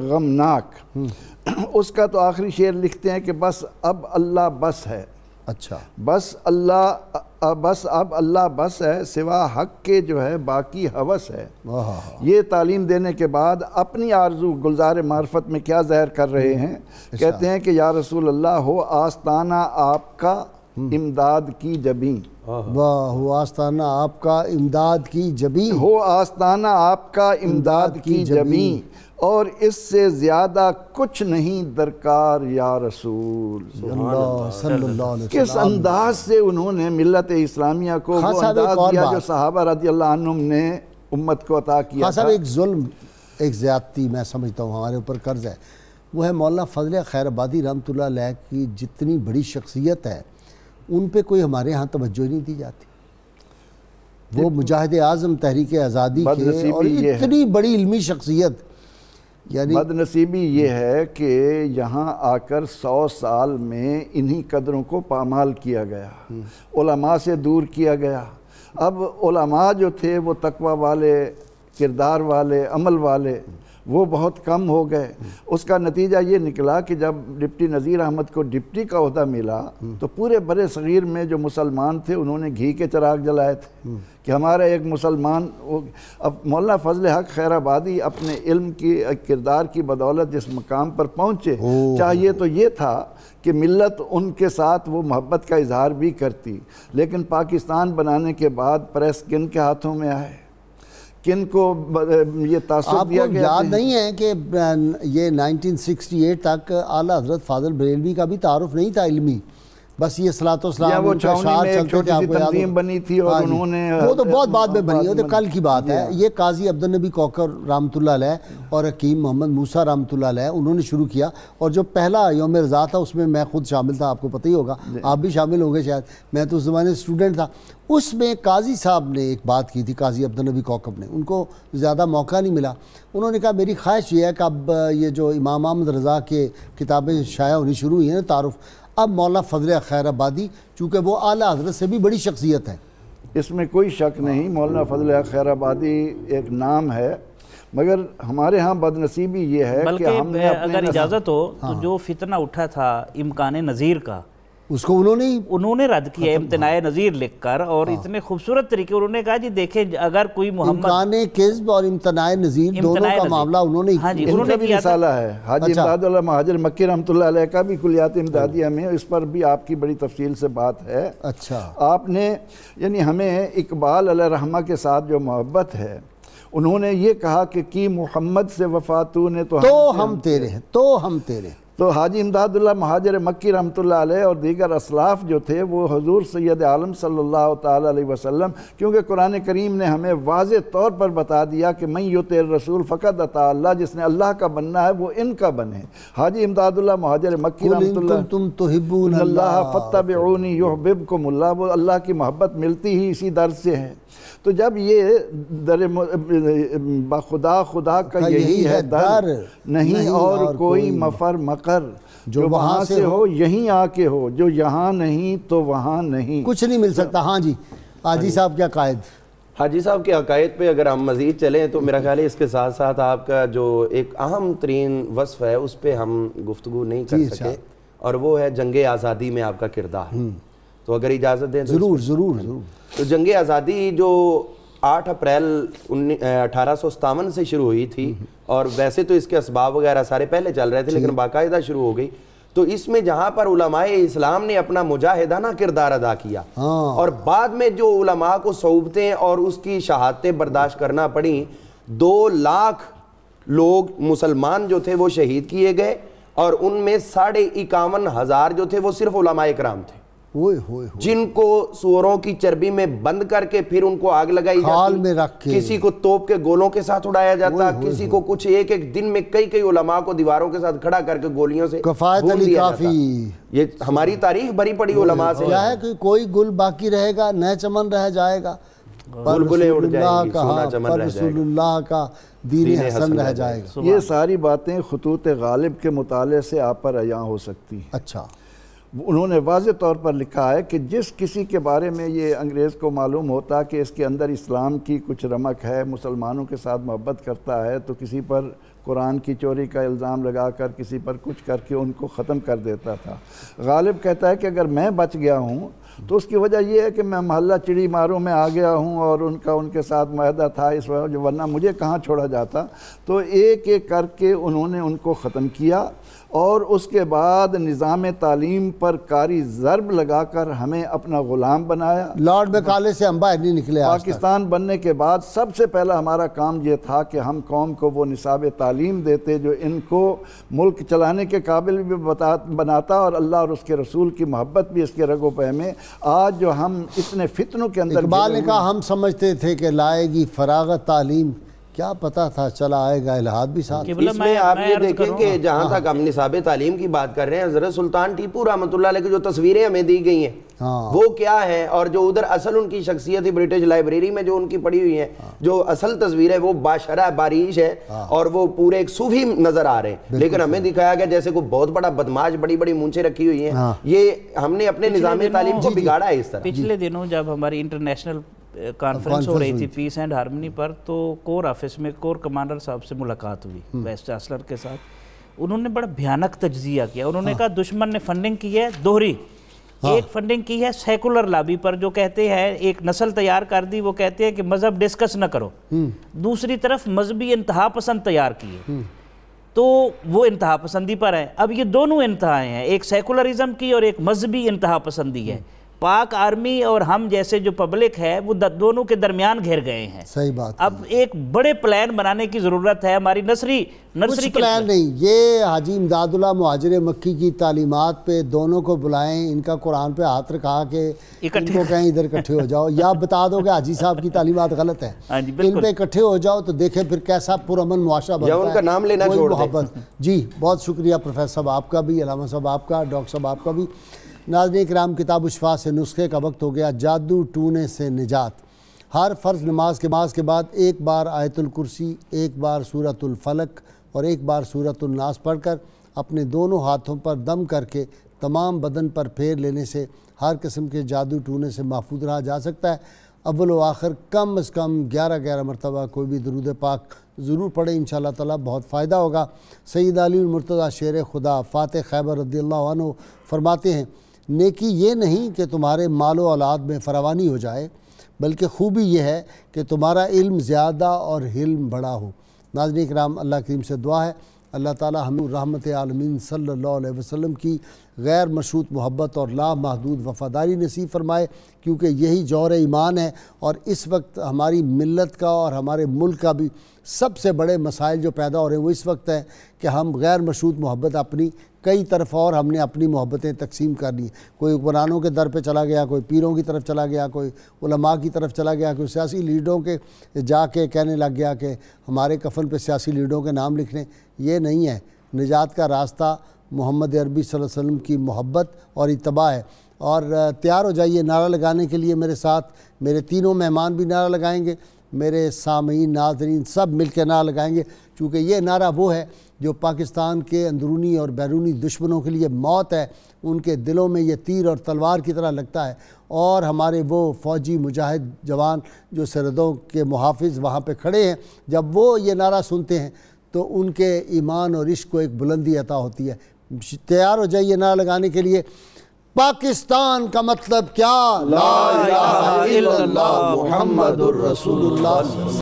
غمناک، اس کا تو آخری شعر لکھتے ہیں کہ بس اب اللہ بس ہے، اچھا بس اب اللہ بس ہے، سوا حق کے جو ہے باقی ہوس ہے۔ یہ تعلیم دینے کے بعد اپنی آرزو گلزار معرفت میں کیا ظاہر کر رہے ہیں، کہتے ہیں کہ یا رسول اللہ ہو آستانہ آپ کا امداد کی جبیں، ہو آستانہ آپ کا امداد کی جبیں، ہو آستانہ آپ کا امداد کی جبیں، اور اس سے زیادہ کچھ نہیں درکار یا رسول اللہ صلی اللہ علیہ وسلم۔ کس انداز سے انہوں نے ملت اسلامیہ کو وہ انداز دیا جو صحابہ رضی اللہ عنہم نے امت کو عطا کیا تھا۔ صاحب ایک ظلم، ایک زیادتی میں سمجھتا ہوں ہمارے اوپر قرض ہے، وہ ہے مولانا فضل خیر آبادی رحمۃ اللہ علیہ کی جتنی بڑی شخصیت ہے ان پہ کوئی ہمارے ہاں توجہ نہیں دی جاتی۔ وہ مجاہد اعظم تحریک آزادی کے اور اتنی بڑی علمی شخصیت، یعنی بدنصیبی یہ ہے کہ یہاں آ کر 100 سال میں انہی قدروں کو پامال کیا گیا، علماء سے دور کیا گیا۔ اب علماء جو تھے وہ تقوی والے، کردار والے، عمل والے، وہ بہت کم ہو گئے۔ اس کا نتیجہ یہ نکلا کہ جب ڈپٹی نذیر احمد کو ڈپٹی کا عہدہ ملا تو پورے برِ صغیر میں جو مسلمان تھے انہوں نے گھی کے چراغ جلائے تھے کہ ہمارا ایک مسلمان۔ اب مولانا فضل حق خیر آبادی اپنے علم کی کردار کی بدولت جس مقام پر پہنچے، چاہیے تو یہ تھا کہ ملت ان کے ساتھ وہ محبت کا اظہار بھی کرتی، لیکن پاکستان بنانے کے بعد پریس کن کے ہاتھوں میں آئے، کن کو یہ تعصب دیا گیا؟ آپ کو یاد نہیں ہے کہ یہ 1968 تک اعلیٰ حضرت فاضل بریلوی کا بھی تعارف نہیں تھا علمی، بس یہ صلاۃ و سلام وہ چھاؤنی میں ایک چھوٹی سی تنظیم بنی تھی اور انہوں نے وہ تو بہت بعد میں بنی، وہ تو کل کی بات ہے۔ یہ قاضی عبدالنبی کوکر رحمۃ اللہ علیہ اور حکیم محمد موسیٰ رحمۃ اللہ علیہ انہوں نے شروع کیا، اور جو پہلا یوم رضا تھا اس میں میں خود شامل تھا، آپ کو پتہ ہی ہوگا، آپ بھی شامل ہوں گے شاید، میں تو اس زمانے اسٹوڈنٹ تھا۔ اس میں قاضی صاحب نے ایک بات کی تھی، قاضی عبدالنبی کوکب نے، ان کو زیادہ موقع نہیں ملا، انہوں نے کہا میری خواہش یہ ہے کہ اب یہ جو امام احمد رضا کے کتابیں شائع ہونی شروع ہوئی ہیں نا تعارف، اب مولانا فضل خیر آبادی چونکہ وہ اعلیٰ حضرت سے بھی بڑی شخصیت ہے، اس میں کوئی شک نہیں، مولانا فضل خیر آبادی ایک نام ہے، مگر ہمارے ہاں بدنصیبی یہ ہے کہ ہم نے اگر اجازت ہو تو جو فتنہ اٹھا تھا امکان نظیر کا، اس کو انہوں نے رد کیا امتناع نظیر لکھ کر، اور اتنے خوبصورت طریقے انہوں نے کہا جی دیکھیں اگر کوئی محمد امکان کذب اور امتناع نظیر دونوں کا معاملہ انہوں نے ان کا بھی رسالہ ہے حاجی امداد اللہ مہاجر مکی رحمۃ اللہ علیہ کا بھی کلیات امدادیہ میں، اس پر بھی آپ کی بڑی تفصیل سے بات ہے۔ اچھا، آپ نے یعنی ہمیں اقبال علیہ رحمہ کے ساتھ جو محبت ہے، انہوں نے یہ کہا کہ کی محمد سے وفاتوں نے تو ہم تیرے ہیں، ہم تیرے۔ تو حاجی امداد اللہ مہاجر مکی رحمۃ اللہ علیہ اور دیگر اسلاف جو تھے وہ حضور سید عالم صلی اللہ تعالیٰ علیہ وسلم، کیونکہ قرآن کریم نے ہمیں واضح طور پر بتا دیا کہ من یطع الرسول فقد اطاع اللہ، جس نے اللہ کا بننا ہے وہ ان کا بنے۔ حاجی امداد اللہ مہاجر مکی رحمۃ اللہ، تم تحبون اللہ فتبعونی یحببکم اللہ، وہ اللہ کی محبت ملتی ہی اسی در سے ہے۔ تو جب یہ در خدا کا یہی ہے در، نہیں اور کوئی مفر مقر، جو وہاں سے ہو یہیں آ کے ہو، جو یہاں نہیں تو وہاں نہیں، کچھ نہیں مل سکتا۔ ہاں جی، حاجی صاحب کے عقائد، حاجی صاحب کے عقائد پہ اگر ہم مزید چلیں تو میرا خیال ہے اس کے ساتھ ساتھ آپ کا جو ایک اہم ترین وصف ہے اس پہ ہم گفتگو نہیں کر سکے، اور وہ ہے جنگ آزادی میں آپ کا کردار۔ تو اگر اجازت دیں تو ضرور۔ تو جنگ آزادی جو 8 اپریل 1857 سے شروع ہوئی تھی، اور ویسے تو اس کے اسباب وغیرہ سارے پہلے چل رہے تھے لیکن باقاعدہ شروع ہو گئی، تو اس میں جہاں پر علماء اسلام نے اپنا مجاہدانہ کردار ادا کیا، اور بعد میں جو علماء کو صعوبتیں اور اس کی شہادتیں برداشت کرنا پڑیں، 2 لاکھ لوگ مسلمان جو تھے وہ شہید کیے گئے، اور ان میں 51,500 جو تھے وہ صرف علماء اکرام تھے، جن کو سوروں کی چربی میں بند کر کے پھر ان کو آگ لگائی جاتی، کسی کو توپ کے گولوں کے ساتھ اڑایا جاتا، کسی کو کچھ ایک دن میں کئی علماء کو دیواروں کے ساتھ کھڑا کر کے گولیوں سے بھون دیا جاتا۔ یہ ہماری تاریخ بھری پڑی علماء سے کیا ہے کہ کوئی گل باقی رہے گا، نہ چمن رہ جائے گا، بلبلیں اڑ جائیں گی، سونا چمن رہ جائے گا، رسول اللہ کا دین حسن رہ جائے گا۔ یہ ساری باتیں خطوط غالب کے مطالعے سے آپ پر عیاں ہو سکتی ہیں۔ اچھا، انہوں نے واضح طور پر لکھا ہے کہ جس کسی کے بارے میں یہ انگریز کو معلوم ہوتا کہ اس کے اندر اسلام کی کچھ رمق ہے، مسلمانوں کے ساتھ محبت کرتا ہے، تو کسی پر قرآن کی چوری کا الزام لگا کر، کسی پر کچھ کر کے ان کو ختم کر دیتا تھا۔ غالب کہتا ہے کہ اگر میں بچ گیا ہوں تو اس کی وجہ یہ ہے کہ میں محلہ چڑی ماروں میں آ گیا ہوں، اور ان کے ساتھ معاہدہ تھا اس وجہ، ورنہ مجھے کہاں چھوڑا جاتا۔ تو ایک ایک کر کے انہوں نے ان کو ختم کیا، اور اس کے بعد نظام تعلیم پر کاری ضرب لگا کر ہمیں اپنا غلام بنایا۔ لارڈ مکالے سے ہم باہر نہیں نکلے۔ پاکستان بننے کے بعد سب سے پہلا ہمارا کام یہ تھا کہ ہم قوم کو وہ نصاب تعلیم دیتے جو ان کو ملک چلانے کے قابل بھی بناتا، اور اللہ اور اس کے رسول کی محبت بھی اس کے رگ و پے میں۔ آج جو ہم اتنے فتنوں کے اندر، اقبال نے کہا ہم سمجھتے تھے کہ لائے گی فراغت تعلیم، کیا پتا تھا چلا آئے گا الہاد بھی ساتھ۔ اس میں آپ یہ دیکھیں کہ جہاں تک ہم نصاب تعلیم کی بات کر رہے ہیں، حضرت سلطان ٹیپو رحمۃ اللہ علیہ کی جو تصویریں ہمیں دی گئی ہیں وہ کیا ہے، اور جو ادھر اصل ان کی شخصیت ہے برٹش لائبریری میں جو ان کی پڑی ہوئی ہیں، جو اصل تصویر ہے وہ باشرہ باریش ہے، اور وہ پورے ایک صوفی نظر آ رہے ہیں، لیکن ہمیں دکھایا گیا جیسے کوئی بہت بڑا بدماش، بڑی بڑی مونچھیں رکھی ہوئی ہیں۔ یہ ہم نے اپنے نظام تعلیم کو بگاڑا ہے اس طرح۔ پچھلے دنوں جب ہماری انٹرنیشنل کانفرنس ہو رہی تھی پیس اینڈ ہارمنی پر، تو کور آفس میں کور کمانڈر صاحب سے ملاقات ہوئی وائس چانسلر کے ساتھ۔ انہوں نے بڑا بھیانک تجزیہ کیا، انہوں نے کہا دشمن نے فنڈنگ کی ہے دوہری، ایک فنڈنگ کی ہے سیکولر لابی پر جو کہتے ہیں ایک نسل تیار کر دی، وہ کہتے ہیں کہ مذہب ڈسکس نہ کرو، دوسری طرف مذہبی انتہا پسند تیار کیے، تو وہ انتہا پسندی پر ہے۔ اب یہ دونوں انتہائیں ہیں، ایک سیکولرزم کی اور ایک مذہبی انتہا پسندی ہے۔ پاک آرمی اور ہم جیسے جو پبلک ہے وہ دونوں کے درمیان گھر گئے ہیں۔ صحیح بات۔ اب ایک بڑے پلان بنانے کی ضرورت ہے، ہماری نرسری پلان نہیں، یہ حاجی امداد اللہ مہاجر مکی کی تعلیمات پہ دونوں کو بلائیں، ان کا قرآن پہ ہاتھ رکھا کہ ان کو کہیں ادھر اکٹھے ہو جاؤ، یا بتا دو کہ حاجی صاحب کی تعلیمات غلط ہیں، ان پہ اکٹھے ہو جاؤ تو دیکھیں پھر کیسا پرامن معاشرہ بنتا ہے، یا ان کا نام لینا چھوڑ دیں۔ محبت۔ جی بہت شکریہ پروفیسر صاحب آپ کا بھی، علامہ صاحب آپ کا، ڈاکٹر صاحب آپ کا بھی۔ ناظرین کرام، کتاب الشفا سے نسخے کا وقت ہو گیا، جادو ٹونے سے نجات۔ ہر فرض نماز کے بعد ایک بار آیت الکرسی، ایک بار سورۃ الفلق اور ایک بار سورۃ الناس پڑھ کر اپنے دونوں ہاتھوں پر دم کر کے تمام بدن پر پھیر لینے سے ہر قسم کے جادو ٹونے سے محفوظ رہا جا سکتا ہے۔ اول و آخر کم از کم 11 مرتبہ کوئی بھی درود پاک ضرور پڑھیں انشاءاللہ تعالیٰ، بہت فائدہ ہوگا۔ سید علی المرتضیٰ شیر خدا فاتح خیبر رضی اللہ عنہ فرماتے ہیں نیکی یہ نہیں کہ تمہارے مال و اولاد میں فراوانی ہو جائے، بلکہ خوبی یہ ہے کہ تمہارا علم زیادہ اور حلم بڑا ہو۔ ناظرین کرام، اللہ کریم سے دعا ہے اللہ تعالی ہمیں رحمت عالمین صلی اللہ علیہ وسلم کی غیر مشروط محبت اور لامحدود وفاداری نصیب فرمائے، کیونکہ یہی جوہر ایمان ہے۔ اور اس وقت ہماری ملت کا اور ہمارے ملک کا بھی سب سے بڑے مسائل جو پیدا ہو رہے ہیں وہ اس وقت ہے کہ ہم غیر مشروط محبت اپنی کئی طرف اور ہم نے اپنی محبتیں تقسیم کر لی، کوئی حکمرانوں کے در پہ چلا گیا، کوئی پیروں کی طرف چلا گیا، کوئی علماء کی طرف چلا گیا، کوئی سیاسی لیڈروں کے جا کے کہنے لگ گیا کہ ہمارے کفن پہ سیاسی لیڈروں کے نام لکھنے۔ یہ نہیں ہے، نجات کا راستہ محمد عربی صلی اللہ علیہ وسلم کی محبت اور اتباع ہے۔ اور تیار ہو جائیے نعرہ لگانے کے لیے میرے ساتھ، میرے تینوں مہمان بھی نعرہ لگائیں گے، میرے سامعین ناظرین سب مل کے نعرہ لگائیں گے، چونکہ یہ نعرہ وہ ہے جو پاکستان کے اندرونی اور بیرونی دشمنوں کے لیے موت ہے، ان کے دلوں میں یہ تیر اور تلوار کی طرح لگتا ہے۔ اور ہمارے وہ فوجی مجاہد جوان جو سرحدوں کے محافظ وہاں پہ کھڑے ہیں، جب وہ یہ نعرہ سنتے ہیں تو ان کے ایمان اور عشق کو ایک بلندی عطا ہوتی ہے۔ تیار ہو جائیے نعرہ لگانے کے لیے۔ پاکستان کا مطلب کیا؟ لا الہ الا اللہ محمد الرسول اللہ۔